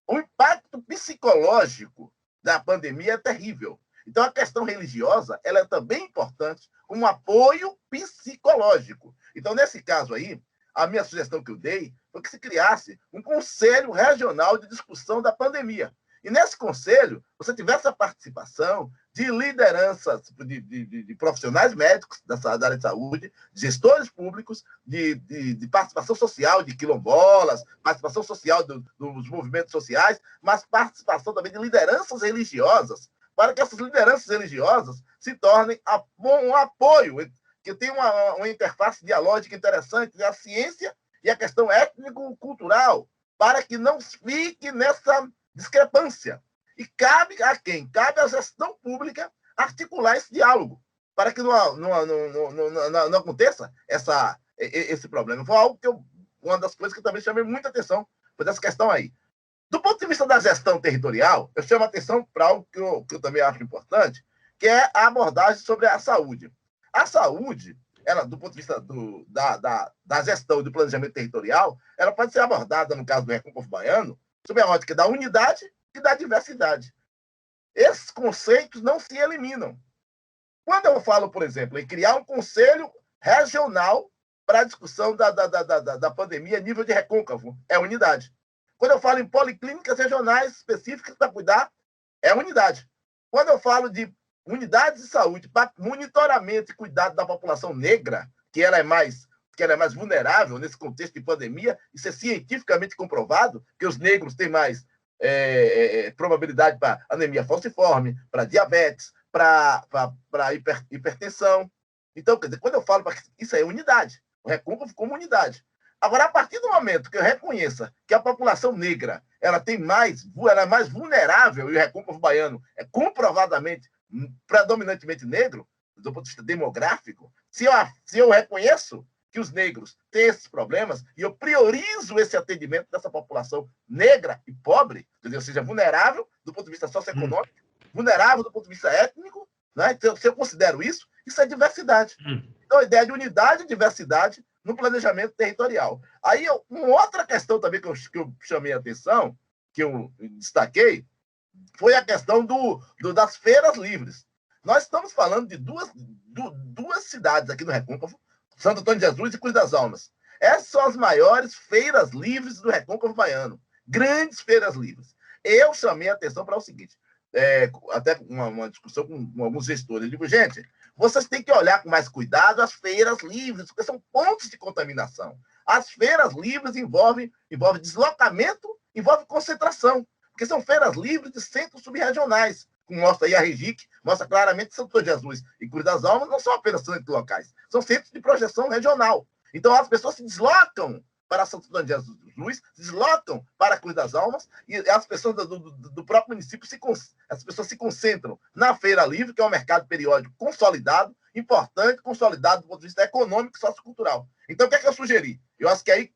O impacto psicológico da pandemia é terrível. Então, a questão religiosa ela é também importante como apoio psicológico. Então, nesse caso aí, a minha sugestão que eu dei foi que se criasse um conselho regional de discussão da pandemia. E nesse conselho, você tivesse a participação de lideranças, de profissionais médicos da área de saúde, de gestores públicos, de participação social de quilombolas, participação social dos movimentos sociais, mas participação também de lideranças religiosas, para que essas lideranças religiosas se tornem um apoio, que tenha uma interface dialógica interessante entre a ciência e a questão étnico-cultural, para que não fique nessa discrepância. E cabe a quem? Cabe à gestão pública articular esse diálogo, para que não aconteça esse problema. Foi algo uma das coisas que também chamei muita atenção, foi dessa questão aí. Do ponto de vista da gestão territorial, eu chamo a atenção para algo que eu também acho importante, que é a abordagem sobre a saúde. A saúde, ela, do ponto de vista da gestão e do planejamento territorial, ela pode ser abordada, no caso do Recôncavo Baiano, sob a ótica da unidade e da diversidade. Esses conceitos não se eliminam. Quando eu falo, por exemplo, em criar um conselho regional para a discussão da pandemia a nível de Recôncavo, é unidade. Quando eu falo em policlínicas regionais específicas para cuidar, é unidade. Quando eu falo de unidades de saúde para monitoramento e cuidado da população negra, que ela é mais vulnerável nesse contexto de pandemia, isso é cientificamente comprovado, que os negros têm mais probabilidade para anemia falciforme, para diabetes, para hipertensão. Então, quer dizer, quando eu falo isso é unidade, o Recôncavo como unidade. Agora, a partir do momento que eu reconheça que a população negra ela é mais vulnerável, e o Recôncavo Baiano é comprovadamente predominantemente negro, do ponto de vista demográfico, se eu reconheço que os negros têm esses problemas e eu priorizo esse atendimento dessa população negra e pobre, ou seja, vulnerável do ponto de vista socioeconômico, vulnerável do ponto de vista étnico, né? Então, se eu considero isso é diversidade. Então, a ideia de unidade e diversidade no planejamento territorial. Aí, uma outra questão também que eu chamei a atenção, que eu destaquei, foi a questão das feiras livres. Nós estamos falando de duas cidades aqui no Recôncavo, Santo Antônio de Jesus e Cruz das Almas. Essas são as maiores feiras livres do Recôncavo Baiano. Grandes feiras livres. Eu chamei a atenção para o seguinte, até uma discussão com alguns gestores. Eu digo, gente, vocês têm que olhar com mais cuidado as feiras livres, porque são pontos de contaminação. As feiras livres envolvem deslocamento, envolve concentração, porque são feiras livres de centros subregionais, como mostra aí a Regic, mostra claramente que Santo Antônio de Jesus e Cruz das Almas não são apenas centros locais, são centros de projeção regional. Então, as pessoas se deslocam para Santo Antônio de Jesus, se deslocam para Cruz das Almas, e as pessoas do próprio município as pessoas se concentram na Feira Livre, que é um mercado periódico consolidado, importante, consolidado do ponto de vista econômico e sociocultural. Então, o que é que eu sugeri? Eu acho que aí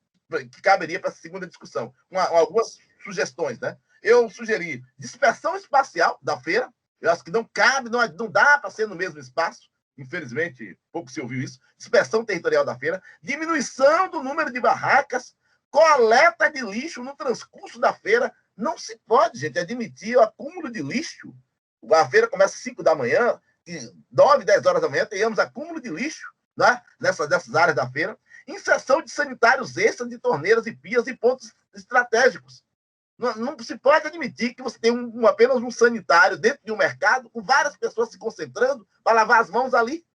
que caberia para essa segunda discussão. Algumas sugestões, né? Eu sugeri dispersão espacial da feira. Eu acho que não cabe, não dá para ser no mesmo espaço. Infelizmente, pouco se ouviu isso. Dispersão territorial da feira. Diminuição do número de barracas. Coleta de lixo no transcurso da feira. Não se pode, gente, admitir o acúmulo de lixo. A feira começa às 5 da manhã. 9, 10 horas da manhã, tenhamos acúmulo de lixo, né, nessas áreas da feira, inserção de sanitários extras de torneiras e pias e pontos estratégicos. Não se pode admitir que você tem apenas um sanitário dentro de um mercado com várias pessoas se concentrando para lavar as mãos ali.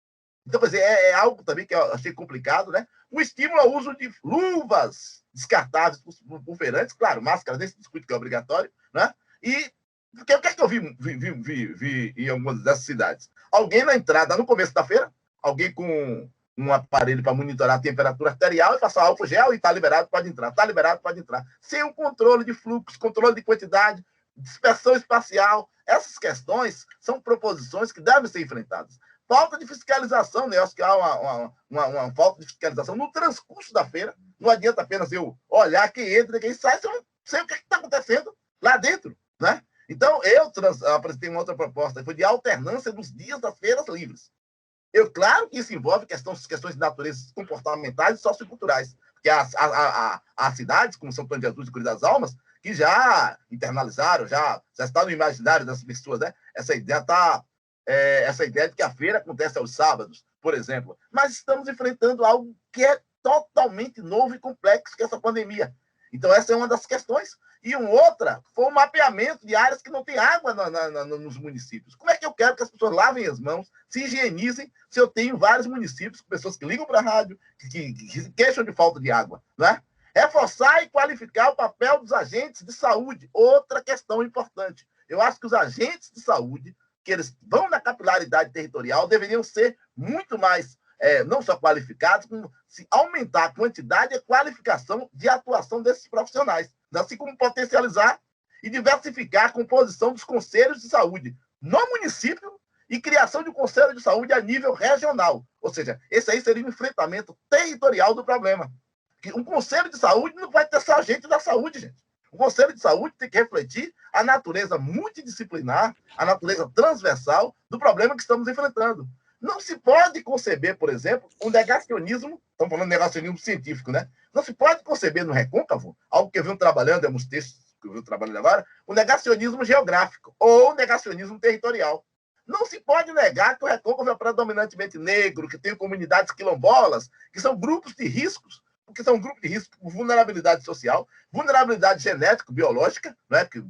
Então, quer dizer, é algo também que eu achei complicado, né? Um estímulo ao uso de luvas descartáveis por feirantes, claro, máscara desse discute que é obrigatório, né? E o que é que eu vi em algumas dessas cidades? Alguém na entrada, no começo da feira, alguém com um aparelho para monitorar a temperatura arterial e passar álcool gel e está liberado, pode entrar. Está liberado, pode entrar. Sem o controle de fluxo, controle de quantidade, dispersão espacial. Essas questões são proposições que devem ser enfrentadas. Falta de fiscalização, né? Eu acho que há uma falta de fiscalização no transcurso da feira. Não adianta apenas eu olhar quem entra e quem sai, se eu não sei o que está acontecendo lá dentro, né? Então, eu apresentei uma outra proposta, foi de alternância dos dias das feiras livres. Claro que isso envolve questões de natureza comportamentais e socioculturais, porque há cidades, como São Antônio de Jesus e Cruz das Almas, que já internalizaram, já está no imaginário das pessoas, né? Essa ideia de que a feira acontece aos sábados, por exemplo. Mas estamos enfrentando algo que é totalmente novo e complexo, que é essa pandemia. Então, essa é uma das questões. E outra foi o mapeamento de áreas que não tem água nos municípios. Como é que eu quero que as pessoas lavem as mãos, se higienizem, se eu tenho vários municípios, pessoas que ligam para a rádio, que queixam de falta de água, né? Reforçar e qualificar o papel dos agentes de saúde. Outra questão importante. Eu acho que os agentes de saúde, que eles vão na capilaridade territorial, deveriam ser muito mais, não só qualificados, como se aumentar a quantidade e a qualificação de atuação desses profissionais, assim como potencializar e diversificar a composição dos conselhos de saúde no município e criação de um conselho de saúde a nível regional. Ou seja, esse aí seria um enfrentamento territorial do problema. Um conselho de saúde não vai ter só agente da saúde, gente. O Conselho de Saúde tem que refletir a natureza multidisciplinar, a natureza transversal do problema que estamos enfrentando. Não se pode conceber, por exemplo, um negacionismo, estamos falando de negacionismo científico, né? Não se pode conceber no Recôncavo, algo que eu venho trabalhando, é uns textos que eu venho trabalhando agora, o negacionismo geográfico ou o negacionismo territorial. Não se pode negar que o Recôncavo é predominantemente negro, que tem comunidades quilombolas, que são grupos de riscos, porque são grupos de risco por vulnerabilidade social, vulnerabilidade genética, biológica, né? Que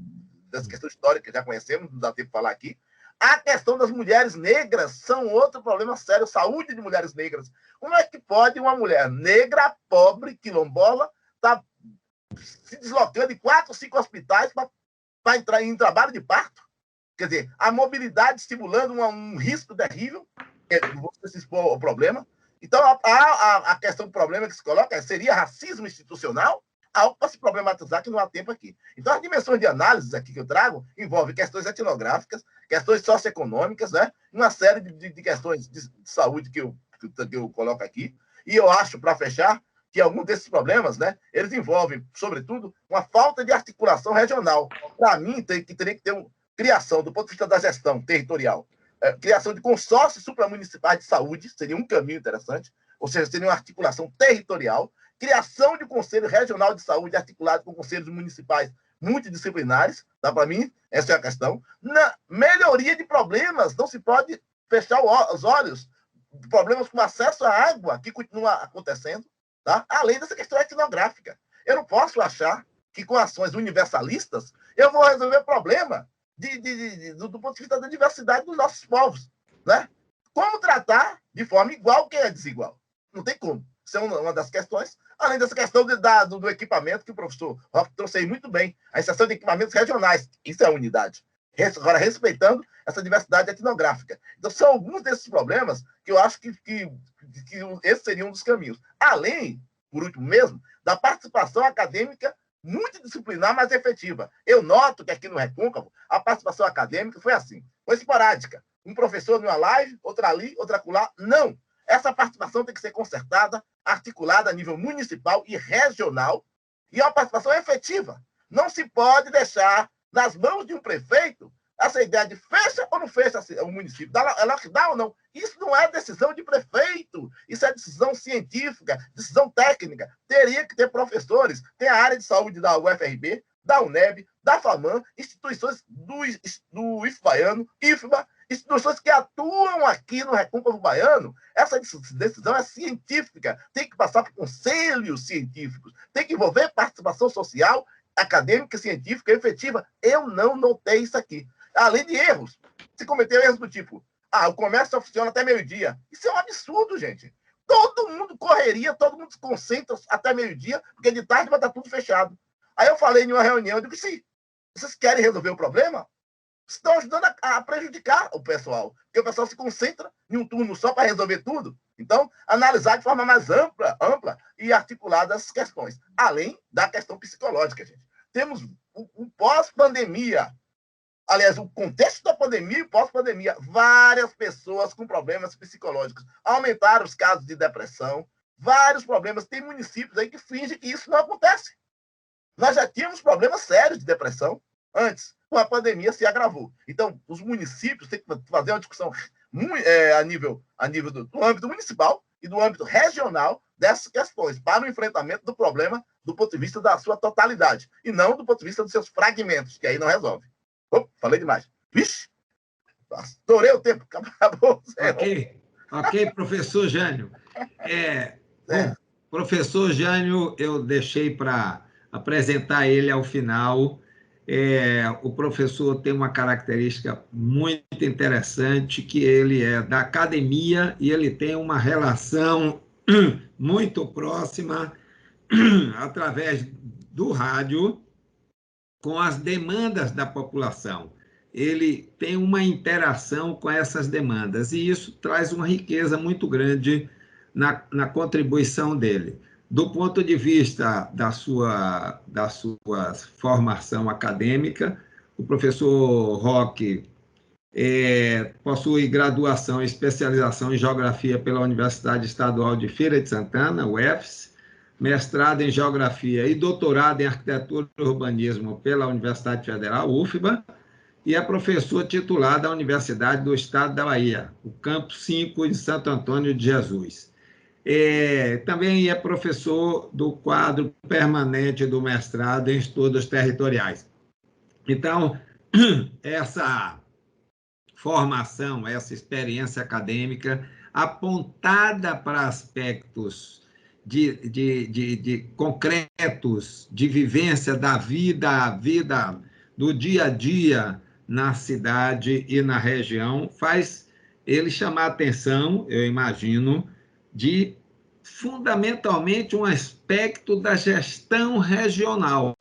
dessa questão histórica que já conhecemos, não dá tempo de falar aqui. A questão das mulheres negras são outro problema sério, saúde de mulheres negras. Como é que pode uma mulher negra, pobre, quilombola, estar se deslocando de 4 ou 5 hospitais para entrar em trabalho de parto? Quer dizer, a mobilidade estimulando um risco terrível, você se expor ao problema. Então, a questão do problema que se coloca seria racismo institucional, algo para se problematizar que não há tempo aqui. Então, as dimensões de análise aqui que eu trago envolvem questões etnográficas, questões socioeconômicas, né? Uma série de questões de saúde que eu coloco aqui. E eu acho, para fechar, que alguns desses problemas, né, eles envolvem, sobretudo, uma falta de articulação regional. Para mim, teria que ter criação, do ponto de vista da gestão territorial, criação de consórcios supramunicipais de saúde, seria um caminho interessante, ou seja, seria uma articulação territorial, criação de conselho regional de saúde articulado com conselhos municipais multidisciplinares, tá? Para mim, essa é a questão. Na melhoria de problemas, não se pode fechar os olhos, problemas com acesso à água, que continua acontecendo, tá? Além dessa questão etnográfica. Eu não posso achar que com ações universalistas eu vou resolver o problema do ponto de vista da diversidade dos nossos povos, né? Como tratar de forma igual quem é desigual? Não tem como. Isso é uma das questões. Além dessa questão do equipamento que o professor Roque trouxe aí muito bem, a inserção de equipamentos regionais. Isso é a unidade. Agora, respeitando essa diversidade etnográfica. Então, são alguns desses problemas que eu acho que esse seria um dos caminhos. Além, por último mesmo, da participação acadêmica multidisciplinar, mas efetiva. Eu noto que aqui no Recôncavo, a participação acadêmica foi assim, foi esporádica. Um professor numa live, outra ali, outra acolá. Não. Essa participação tem que ser concertada, articulada a nível municipal e regional, e é uma participação efetiva. Não se pode deixar nas mãos de um prefeito essa ideia de fecha ou não fecha o município, é lockdown ou não. Isso não é decisão de prefeito, isso é decisão científica, decisão técnica. Teria que ter professores, tem a área de saúde da UFRB, da UNEB, da FAMAN, instituições do IF Baiano, IFBA, instituições que atuam aqui no Recôncavo Baiano, essa decisão é científica, tem que passar por conselhos científicos, tem que envolver participação social, acadêmica, científica, efetiva. Eu não notei isso aqui. Além de erros, se cometeu erros do tipo, o comércio só funciona até meio-dia. Isso é um absurdo, gente. Todo mundo correria, todo mundo se concentra até meio-dia, porque de tarde vai estar tudo fechado. Aí eu falei em uma reunião, eu digo, se vocês querem resolver o problema, estão ajudando a prejudicar o pessoal, porque o pessoal se concentra em um turno só para resolver tudo. Então, analisar de forma mais ampla e articulada as questões, além da questão psicológica, gente. Temos o pós-pandemia, aliás, o contexto da pandemia e pós-pandemia, várias pessoas com problemas psicológicos. Aumentaram os casos de depressão, vários problemas. Tem municípios aí que fingem que isso não acontece. Nós já tínhamos problemas sérios de depressão antes, com a pandemia se agravou. Então, os municípios têm que fazer uma discussão a nível do âmbito municipal e do âmbito regional dessas questões, para o enfrentamento do problema do ponto de vista da sua totalidade, e não do ponto de vista dos seus fragmentos, que aí não resolve. Falei demais. Vixe! Estourei o tempo. Acabou. Ok, professor Jânio. Bom, professor Jânio, eu deixei para apresentar ele ao final. O professor tem uma característica muito interessante, que ele é da academia e ele tem uma relação muito próxima, através do rádio, com as demandas da população. Ele tem uma interação com essas demandas, e isso traz uma riqueza muito grande na contribuição dele. Do ponto de vista da sua formação acadêmica, o professor Roque possui graduação e especialização em Geografia pela Universidade Estadual de Feira de Santana, UFES, mestrado em Geografia e doutorado em Arquitetura e Urbanismo pela Universidade Federal, UFBA, e é professor titular da Universidade do Estado da Bahia, o Campus 5 de Santo Antônio de Jesus. Também é professor do quadro permanente do mestrado em Estudos Territoriais. Então, essa formação, essa experiência acadêmica apontada para aspectos concretos de vivência da vida do dia a dia na cidade e na região, faz ele chamar a atenção, eu imagino, de fundamentalmente um aspecto da gestão regional,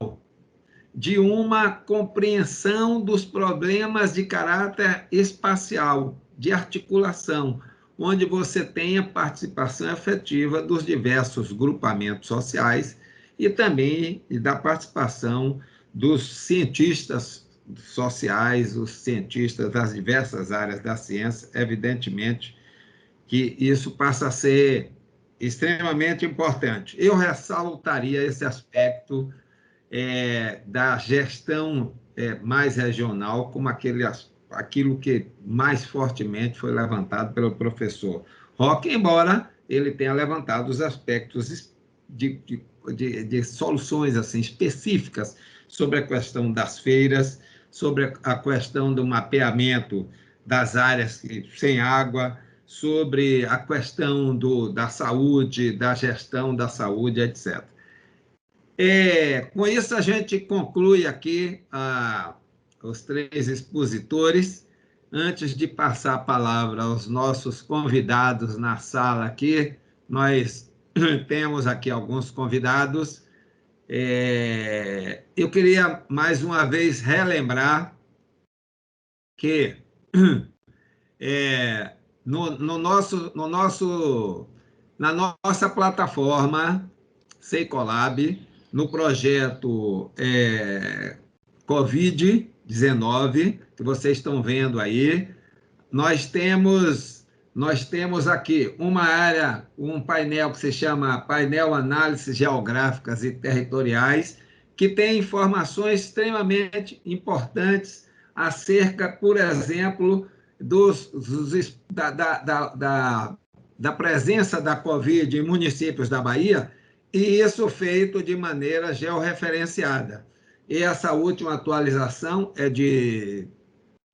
de uma compreensão dos problemas de caráter espacial, de articulação, onde você tem a participação efetiva dos diversos grupamentos sociais e também da participação dos cientistas sociais, os cientistas das diversas áreas da ciência. Evidentemente que isso passa a ser extremamente importante. Eu ressaltaria esse aspecto da gestão mais regional como aquilo que mais fortemente foi levantado pelo professor Roque, embora ele tenha levantado os aspectos de soluções assim, específicas sobre a questão das feiras, sobre a questão do mapeamento das áreas sem água, sobre a questão da saúde, da gestão da saúde, etc. Com isso, a gente conclui aqui os três expositores. Antes de passar a palavra aos nossos convidados na sala aqui, nós temos aqui alguns convidados. Eu queria, mais uma vez, relembrar que na nossa plataforma Seicolab, no projeto Covid-19, que vocês estão vendo aí, nós temos aqui uma área, um painel que se chama Painel Análises Geográficas e Territoriais, que tem informações extremamente importantes acerca, por exemplo, da presença da Covid em municípios da Bahia, e isso feito de maneira georreferenciada. E essa última atualização é de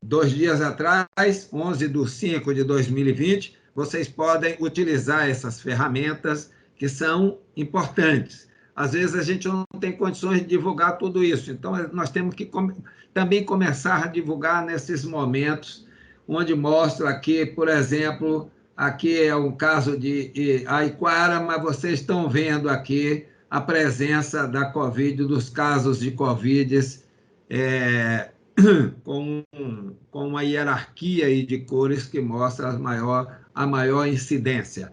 2 dias atrás, 11/5/2020, vocês podem utilizar essas ferramentas que são importantes. Às vezes a gente não tem condições de divulgar tudo isso, então nós temos que também começar a divulgar nesses momentos, onde mostra aqui, por exemplo, aqui é um caso de Aiquara, mas vocês estão vendo aqui a presença da Covid, dos casos de Covid, com uma hierarquia aí de cores que mostra a maior incidência.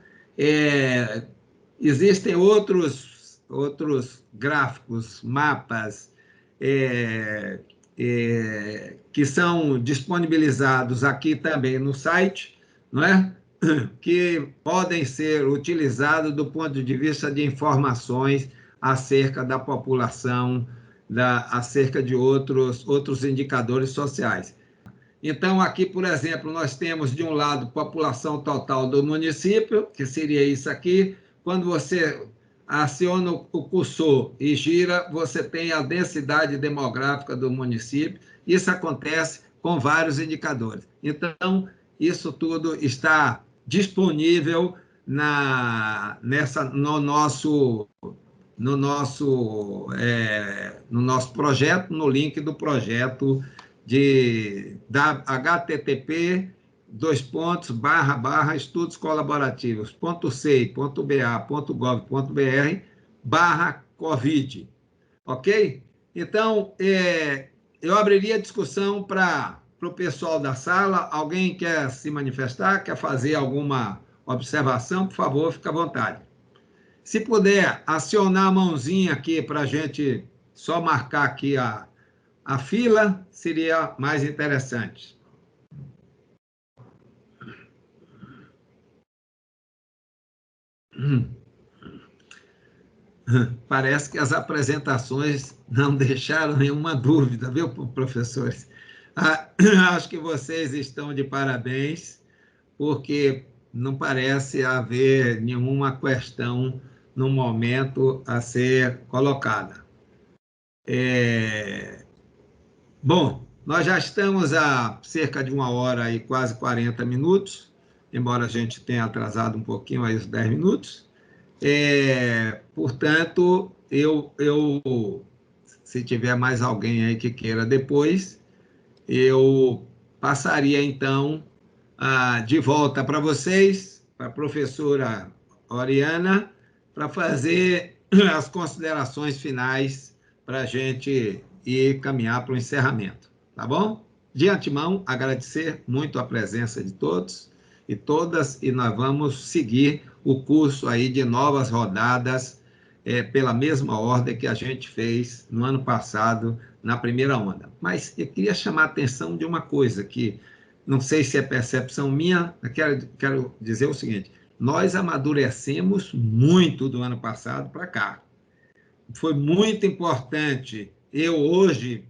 Existem outros gráficos, mapas, que são disponibilizados aqui também no site, não é? Que podem ser utilizados do ponto de vista de informações acerca da população, acerca de outros indicadores sociais. Então, aqui, por exemplo, nós temos, de um lado, população total do município, que seria isso aqui. Quando você aciona o cursor e gira, você tem a densidade demográfica do município. Isso acontece com vários indicadores. Então, isso tudo está disponível no nosso projeto, no link do projeto da http://estudos colaborativos.sei.ba.gov.br/Covid. Ok? Então, eu abriria a discussão para o pessoal da sala. Alguém quer se manifestar, quer fazer alguma observação? Por favor, fique à vontade. Se puder, acionar a mãozinha aqui para a gente só marcar aqui a fila, seria mais interessante. Parece que as apresentações não deixaram nenhuma dúvida, viu, professores? Acho que vocês estão de parabéns, porque não parece haver nenhuma questão no momento a ser colocada. Bom, nós já estamos há cerca de 1 hora e quase 40 minutos, embora a gente tenha atrasado um pouquinho aí os 10 minutos. Portanto, se tiver mais alguém aí que queira depois, eu passaria, então, de volta para vocês, para a professora Oriana, para fazer as considerações finais para a gente ir caminhar para o encerramento, tá bom? De antemão, agradecer muito a presença de todos e todas, e nós vamos seguir o curso aí de novas rodadas, pela mesma ordem que a gente fez no ano passado, na primeira onda. Mas eu queria chamar a atenção de uma coisa que, não sei se é percepção minha, eu quero dizer o seguinte: nós amadurecemos muito do ano passado para cá. Foi muito importante eu hoje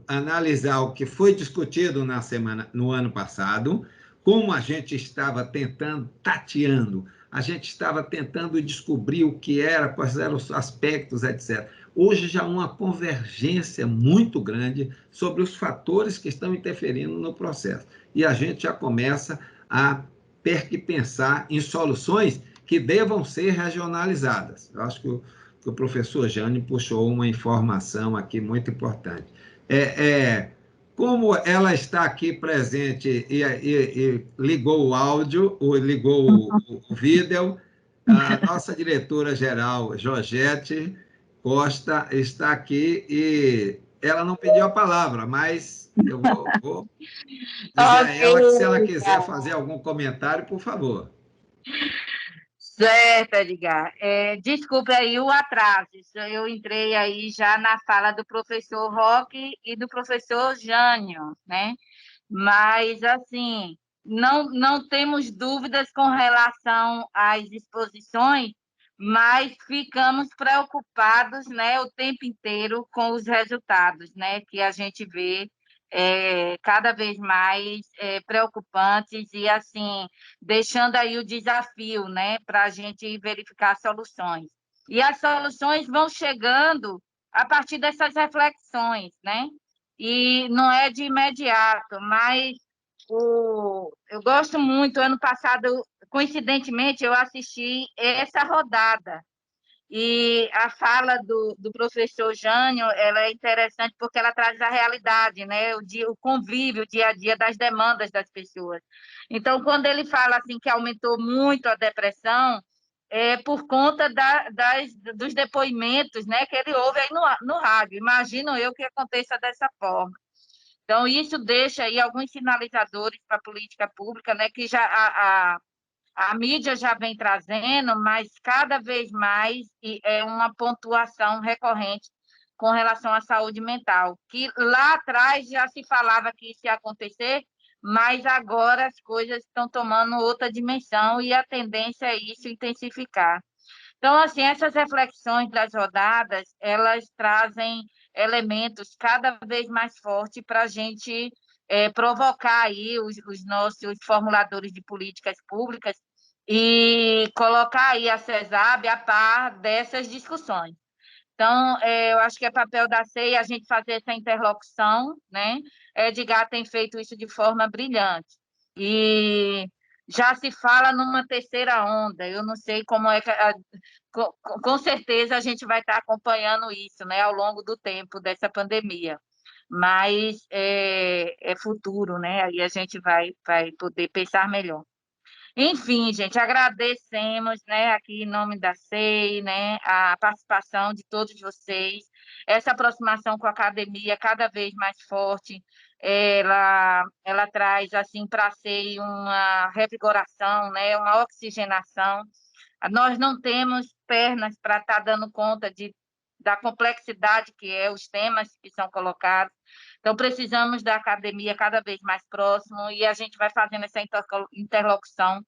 analisar o que foi discutido no ano passado, como a gente estava tateando, a gente estava tentando descobrir o que era, quais eram os aspectos, etc. Hoje já há uma convergência muito grande sobre os fatores que estão interferindo no processo. E a gente já começa a pensar em soluções que devam ser regionalizadas. Eu acho que o professor Jânio puxou uma informação aqui muito importante. Como ela está aqui presente e ligou o áudio, ou ligou o vídeo, a nossa diretora-geral, Georgette Costa, está aqui e ela não pediu a palavra, mas eu vou dizer a ela que, se ela quiser fazer algum comentário, por favor. Certo, Edgar. Desculpe aí o atraso. Eu entrei aí já na fala do professor Roque e do professor Jânio, né? Mas, assim, não temos dúvidas com relação às exposições, mas ficamos preocupados, né, o tempo inteiro com os resultados, né, que a gente vê cada vez mais preocupantes e, assim, deixando aí o desafio, né, para a gente verificar soluções. E as soluções vão chegando a partir dessas reflexões, né? e não é de imediato, mas eu gosto muito. Ano passado, coincidentemente, eu assisti essa rodada. E a fala do professor Jânio, ela é interessante porque ela traz a realidade, né? O convívio, o dia a dia das demandas das pessoas. Então, quando ele fala assim que aumentou muito a depressão, é por conta dos depoimentos, né, que ele ouve aí no rádio. Imagino eu que aconteça dessa forma. Então, isso deixa aí alguns sinalizadores para a política pública, né, que já a mídia já vem trazendo, mas cada vez mais é uma pontuação recorrente com relação à saúde mental, que lá atrás já se falava que isso ia acontecer, mas agora as coisas estão tomando outra dimensão e a tendência é isso intensificar. Então, assim, essas reflexões das rodadas, elas trazem elementos cada vez mais fortes para a gente provocar aí os nossos formuladores de políticas públicas e colocar aí a CESAB a par dessas discussões. Então, eu acho que é papel da CEI a gente fazer essa interlocução, né? Edgar tem feito isso de forma brilhante. E já se fala numa terceira onda. Eu não sei como é que... Com certeza a gente vai estar acompanhando isso, né, ao longo do tempo dessa pandemia. Mas é futuro, né? Aí a gente vai poder pensar melhor. Enfim, gente, agradecemos, né, aqui em nome da SEI, né, a participação de todos vocês, essa aproximação com a academia cada vez mais forte, ela traz, assim, para a SEI uma revigoração, né, uma oxigenação. Nós não temos pernas para estar dando conta da complexidade que é os temas que são colocados. Então, precisamos da academia cada vez mais próximo e a gente vai fazendo essa interlocução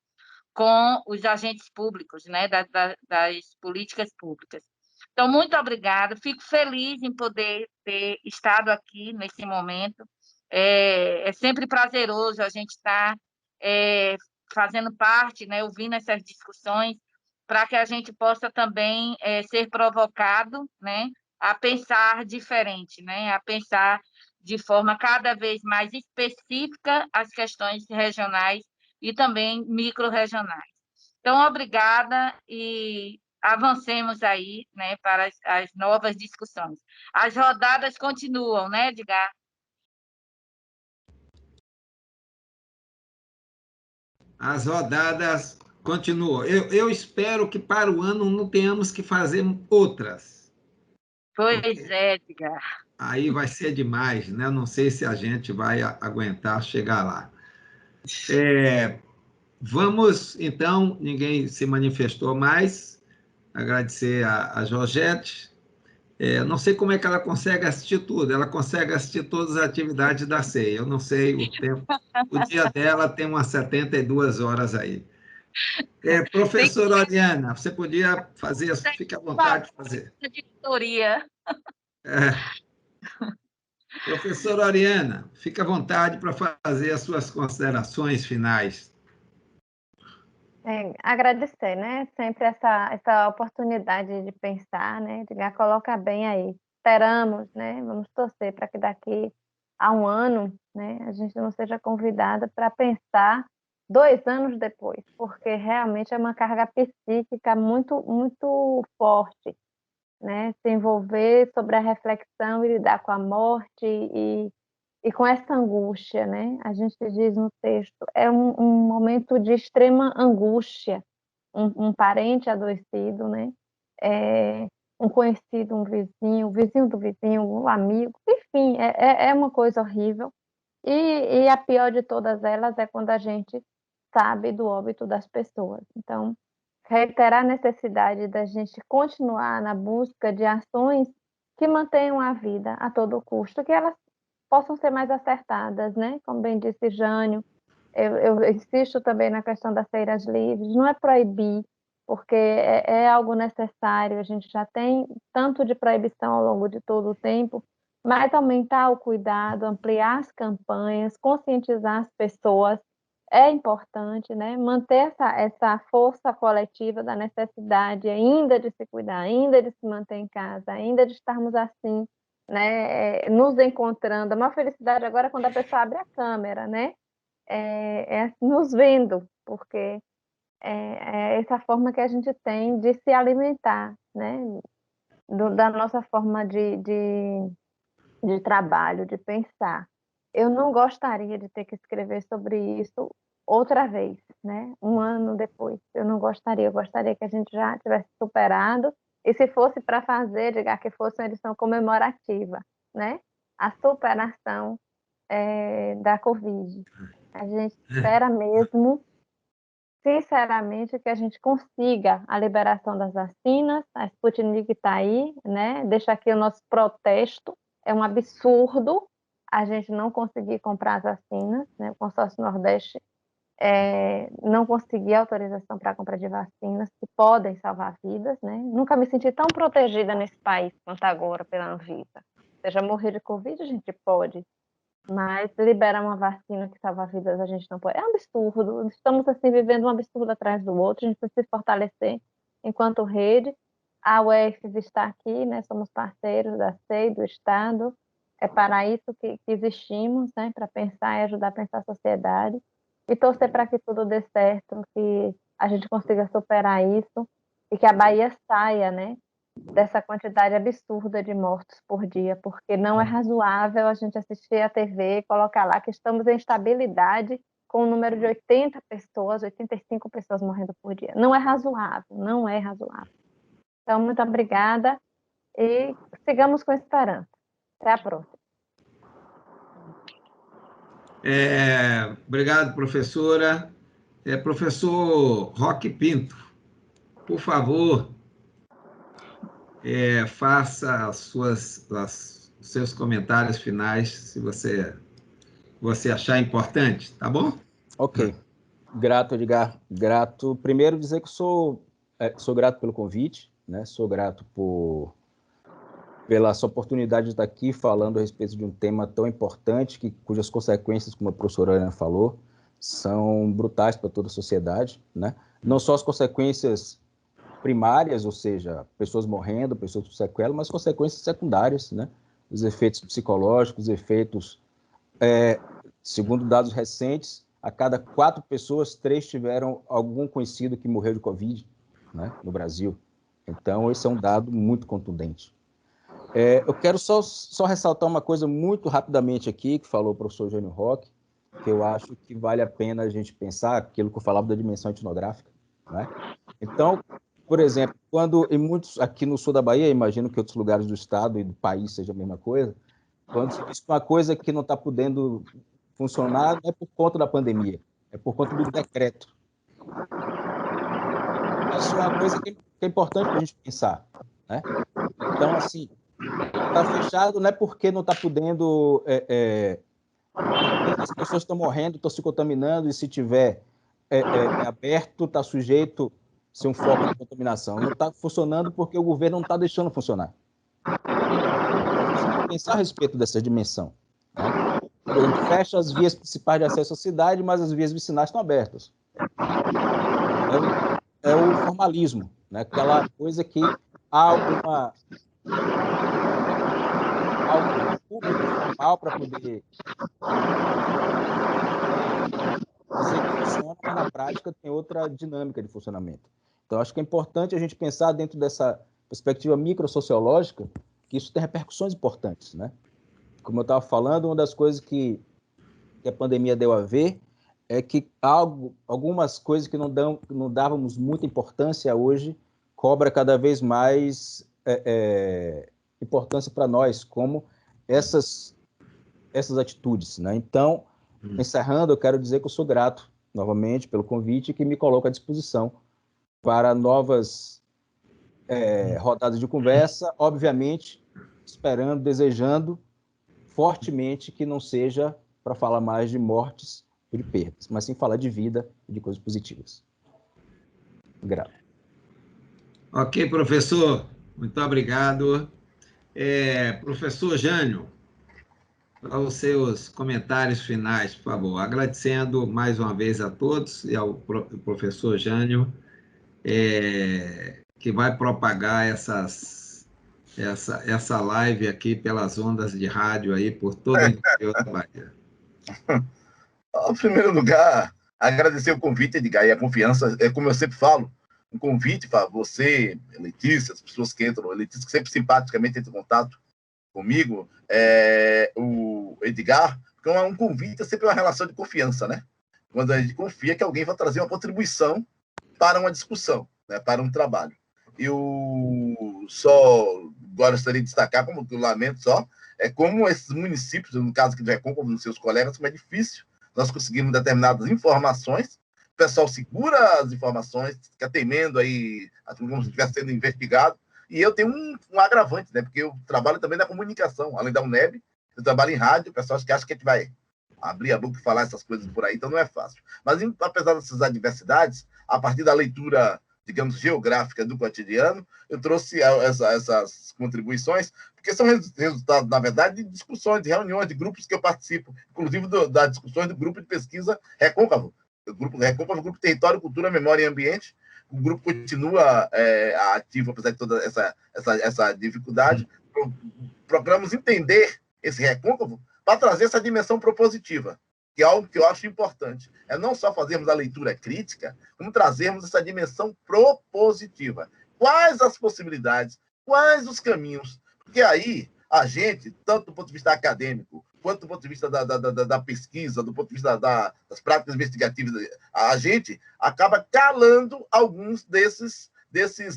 com os agentes públicos, né, das políticas públicas. Então, muito obrigada. Fico feliz em poder ter estado aqui nesse momento. É sempre prazeroso a gente estar fazendo parte, né, ouvindo essas discussões, para que a gente possa também ser provocado, né, a pensar diferente, né, a pensar de forma cada vez mais específica as questões regionais e também micro-regionais. Então, obrigada e avancemos aí, né, para as novas discussões. As rodadas continuam, né, Edgar? As rodadas continuam. Eu espero que para o ano não tenhamos que fazer outras. Pois é, Edgar. Aí vai ser demais, né? Não sei se a gente vai aguentar chegar lá. Vamos, então, ninguém se manifestou mais. Agradecer a Georgette. Não sei como é que ela consegue assistir tudo. Ela consegue assistir todas as atividades da CEI. Eu não sei o tempo. O dia dela tem umas 72 horas aí. Professora Oriana, você podia fazer, fique à vontade de fazer. Diretoria. Professora Oriana, fique à vontade para fazer as suas considerações finais. Agradecer, né? Sempre essa oportunidade de pensar, né? Edgar, coloca bem aí. Esperamos, né? Vamos torcer para que daqui a um ano, né, a gente não seja convidada para pensar 2 anos depois, porque realmente é uma carga psíquica muito, muito forte, né? Se envolver sobre a reflexão e lidar com a morte e com essa angústia, né? A gente diz no texto, é um momento de extrema angústia, um parente adoecido, né? Um conhecido, um vizinho, o vizinho do vizinho, um amigo, enfim, é uma coisa horrível. E a pior de todas elas é quando a gente sabe do óbito das pessoas. Então, reiterar a necessidade da gente continuar na busca de ações que mantenham a vida a todo custo, que elas possam ser mais acertadas, né? Como bem disse Jânio, eu insisto também na questão das feiras livres, não é proibir, porque é algo necessário, a gente já tem tanto de proibição ao longo de todo o tempo, mas aumentar o cuidado, ampliar as campanhas, conscientizar as pessoas é importante, né? Manter essa força coletiva da necessidade ainda de se cuidar, ainda de se manter em casa, ainda de estarmos assim, né, nos encontrando. É uma felicidade agora quando a pessoa abre a câmera, né? Nos vendo, porque é essa forma que a gente tem de se alimentar, né? Da nossa forma de trabalho, de pensar. Eu não gostaria de ter que escrever sobre isso outra vez, né? Um ano depois. Eu não gostaria. Eu gostaria que a gente já tivesse superado. E se fosse para fazer, diga que fosse uma edição comemorativa, né? A superação da Covid. A gente espera mesmo, sinceramente, que a gente consiga a liberação das vacinas. A Sputnik está aí, né? Deixa aqui o nosso protesto. É um absurdo a gente não conseguir comprar as vacinas, né? O Consórcio Nordeste não conseguir autorização para a compra de vacinas que podem salvar vidas, né? Nunca me senti tão protegida nesse país quanto agora pela Anvisa. Ou seja, morrer de Covid a gente pode, mas liberar uma vacina que salva vidas a gente não pode. É um absurdo. Estamos assim vivendo um absurdo atrás do outro. A gente precisa se fortalecer enquanto rede. A UFES está aqui, né? Somos parceiros da SEI, do Estado. É para isso que existimos, né? Para pensar e ajudar a pensar a sociedade. E torcer para que tudo dê certo, que a gente consiga superar isso e que a Bahia saia, né? Dessa quantidade absurda de mortos por dia, porque não é razoável a gente assistir a TV e colocar lá que estamos em estabilidade com o número de 80 pessoas, 85 pessoas morrendo por dia. Não é razoável, não é razoável. Então, muito obrigada e sigamos com esperança. Até a próxima. Obrigado, professora. Professor Roque Pinto, por favor, faça os seus comentários finais, se você achar importante, tá bom? Ok. Grato, Edgar. Grato. Primeiro, dizer que sou grato pelo convite, né? Sou grato pela sua oportunidade de estar aqui falando a respeito de um tema tão importante, cujas consequências, como a professora Ana falou, são brutais para toda a sociedade, né? Não só as consequências primárias, ou seja, pessoas morrendo, pessoas com sequela, mas consequências secundárias, né? Os efeitos psicológicos, os efeitos, segundo dados recentes, a cada 4 pessoas, 3 tiveram algum conhecido que morreu de Covid, né, no Brasil. Então, esse é um dado muito contundente. Eu quero só ressaltar uma coisa muito rapidamente aqui, que falou o professor Jânio Roque, que eu acho que vale a pena a gente pensar, aquilo que eu falava da dimensão etnográfica, né? Então, por exemplo, quando em muitos, aqui no sul da Bahia, imagino que outros lugares do estado e do país seja a mesma coisa, quando se diz que uma coisa que não está podendo funcionar não é por conta da pandemia, é por conta do decreto. Isso é uma coisa que é importante para a gente pensar, né? Então, assim, está fechado não é porque não está podendo... as pessoas estão morrendo, estão se contaminando, e se tiver aberto, está sujeito a ser um foco de contaminação. Não está funcionando porque o governo não está deixando funcionar. A gente tem que pensar a respeito dessa dimensão, né? Por exemplo, fecha as vias principais de acesso à cidade, mas as vias vicinais estão abertas. É o formalismo, né? Aquela coisa que há algo público formal para poder dizer que funciona, mas na prática tem outra dinâmica de funcionamento. Então, acho que é importante a gente pensar dentro dessa perspectiva microsociológica que isso tem repercussões importantes, né? Como eu estava falando, uma das coisas que a pandemia deu a ver é que algumas coisas que não dávamos muita importância hoje cobra cada vez mais importância para nós, como essas atitudes, né? Então, encerrando, eu quero dizer que eu sou grato novamente pelo convite e que me coloco à disposição para novas rodadas de conversa, obviamente esperando, desejando fortemente que não seja para falar mais de mortes e de perdas, mas sim falar de vida e de coisas positivas. Grato. Ok, professor. Muito obrigado. Professor Jânio, para os seus comentários finais, por favor. Agradecendo mais uma vez a todos e ao professor Jânio, que vai propagar essas essa live aqui pelas ondas de rádio aí por todo o interior da Bahia. Em primeiro lugar, agradecer o convite, Edgar, e a confiança, como eu sempre falo, um convite para você, Letícia, as pessoas que entram, Letícia que sempre simpaticamente entra em contato comigo, o Edgar, porque um convite é sempre uma relação de confiança, né? Quando a gente confia que alguém vai trazer uma contribuição para uma discussão, né? Para um trabalho. Eu só gostaria de destacar, como eu lamento só, como esses municípios, no caso aqui do Recôncavo, nos seus colegas, como é difícil nós conseguirmos determinadas informações, o pessoal segura as informações, fica temendo aí, como se estivesse sendo investigado, e eu tenho um agravante, né? Porque eu trabalho também na comunicação, além da UNEB, eu trabalho em rádio, o pessoal acha que a gente vai abrir a boca e falar essas coisas por aí, então não é fácil. Mas, apesar dessas adversidades, a partir da leitura, digamos, geográfica do cotidiano, eu trouxe essas contribuições, porque são resultados, na verdade, de discussões, de reuniões, de grupos que eu participo, inclusive das discussões do grupo de pesquisa Recôncavo. O grupo Recôncavo, o grupo Território, Cultura, Memória e Ambiente. O grupo continua ativo, apesar de toda essa dificuldade. Procuramos entender esse Recôncavo para trazer essa dimensão propositiva, que é algo que eu acho importante. É não só fazermos a leitura crítica, como trazermos essa dimensão propositiva. Quais as possibilidades? Quais os caminhos? Porque aí a gente, tanto do ponto de vista acadêmico, quanto do ponto de vista da pesquisa, do ponto de vista das práticas investigativas, a gente acaba calando alguns desses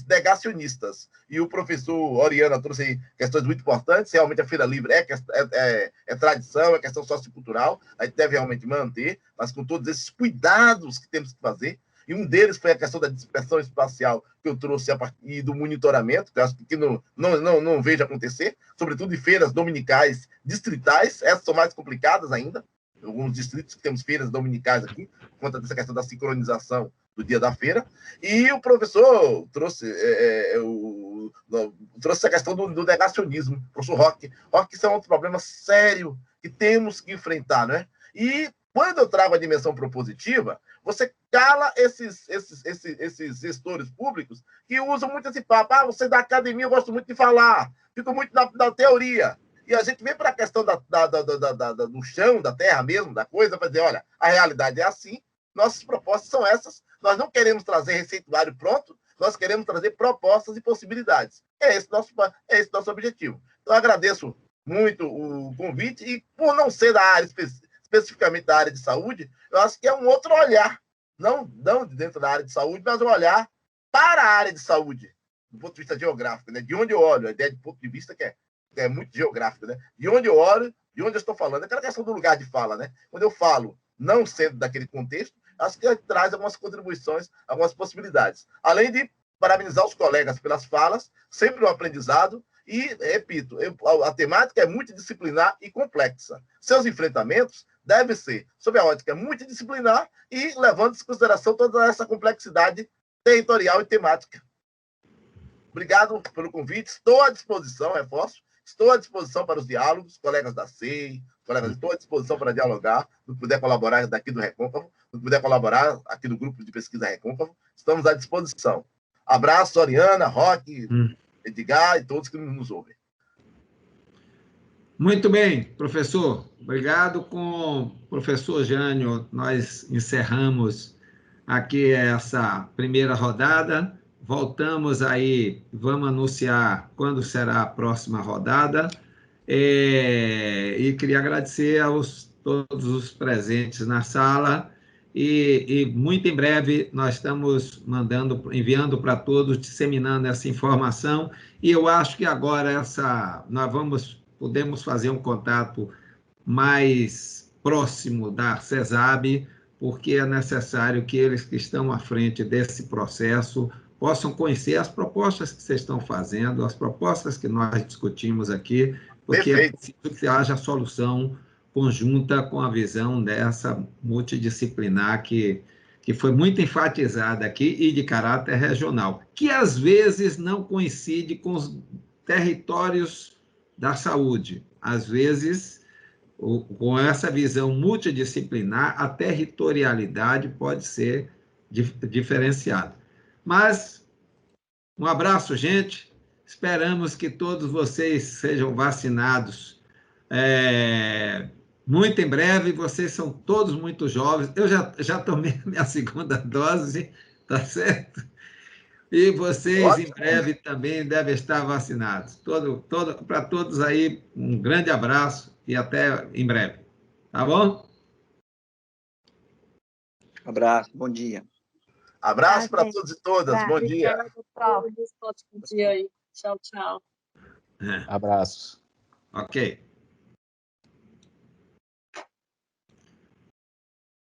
negacionistas. E o professor Oriana trouxe aí questões muito importantes. Realmente a Feira Livre é tradição, é questão sociocultural, a gente deve realmente manter, mas com todos esses cuidados que temos que fazer. E um deles foi a questão da dispersão espacial, que eu trouxe a partir do monitoramento, que eu acho que não vejo acontecer, sobretudo em feiras dominicais distritais, essas são mais complicadas ainda, alguns distritos que temos feiras dominicais aqui, por conta dessa questão da sincronização do dia da feira, e o professor trouxe essa questão do negacionismo, o professor Roque, isso é um outro problema sério que temos que enfrentar, né? E quando eu trago a dimensão propositiva, você cala esses gestores públicos que usam muito esse papo. Você da academia, eu gosto muito de falar, fico muito na teoria. E a gente vem para a questão do chão, da terra mesmo, da coisa, para dizer, olha, a realidade é assim, nossas propostas são essas, nós não queremos trazer receituário pronto, nós queremos trazer propostas e possibilidades. É esse nosso objetivo. Então, eu agradeço muito o convite e, por não ser da área especificamente da área de saúde, eu acho que é um outro olhar, não de dentro da área de saúde, mas um olhar para a área de saúde, do ponto de vista geográfico, né? De onde eu olho, a ideia de ponto de vista que é muito geográfico, né? De onde eu olho, de onde eu estou falando, é aquela questão do lugar de fala, né? Quando eu falo, não sendo daquele contexto, acho que traz algumas contribuições, algumas possibilidades. Além de parabenizar os colegas pelas falas, sempre um aprendizado, e, repito, a temática é multidisciplinar e complexa. Seus enfrentamentos devem ser sob a ótica multidisciplinar e levando em consideração toda essa complexidade territorial e temática. Obrigado pelo convite, estou à disposição, reforço, estou à disposição para os diálogos, colegas da CEI, estou à disposição para dialogar, não puder colaborar daqui do Recôncavo, não puder colaborar aqui do grupo de pesquisa Recôncavo, estamos à disposição. Abraço, Oriana, Roque, Edgar e todos que nos ouvem. Muito bem, professor. Obrigado. Com o professor Jânio, nós encerramos aqui essa primeira rodada. Voltamos aí, vamos anunciar quando será a próxima rodada. E queria agradecer a todos os presentes na sala. E muito em breve nós estamos enviando para todos, disseminando essa informação. E eu acho que agora podemos fazer um contato mais próximo da CESAB, porque é necessário que eles que estão à frente desse processo possam conhecer as propostas que vocês estão fazendo, as propostas que nós discutimos aqui, porque é preciso que haja solução conjunta com a visão dessa multidisciplinar que foi muito enfatizada aqui e de caráter regional, que às vezes não coincide com os territórios da saúde. Às vezes, com essa visão multidisciplinar, a territorialidade pode ser diferenciada. Mas, um abraço, gente. Esperamos que todos vocês sejam vacinados muito em breve. Vocês são todos muito jovens. Eu já tomei a minha segunda dose, tá certo? E vocês, em breve, também devem estar vacinados. Para todos aí, um grande abraço e até em breve. Tá bom? Abraço, bom dia. Abraço para todos e todas. Bom dia. Ótimo dia aí. Tchau, tchau. Abraços. Ok.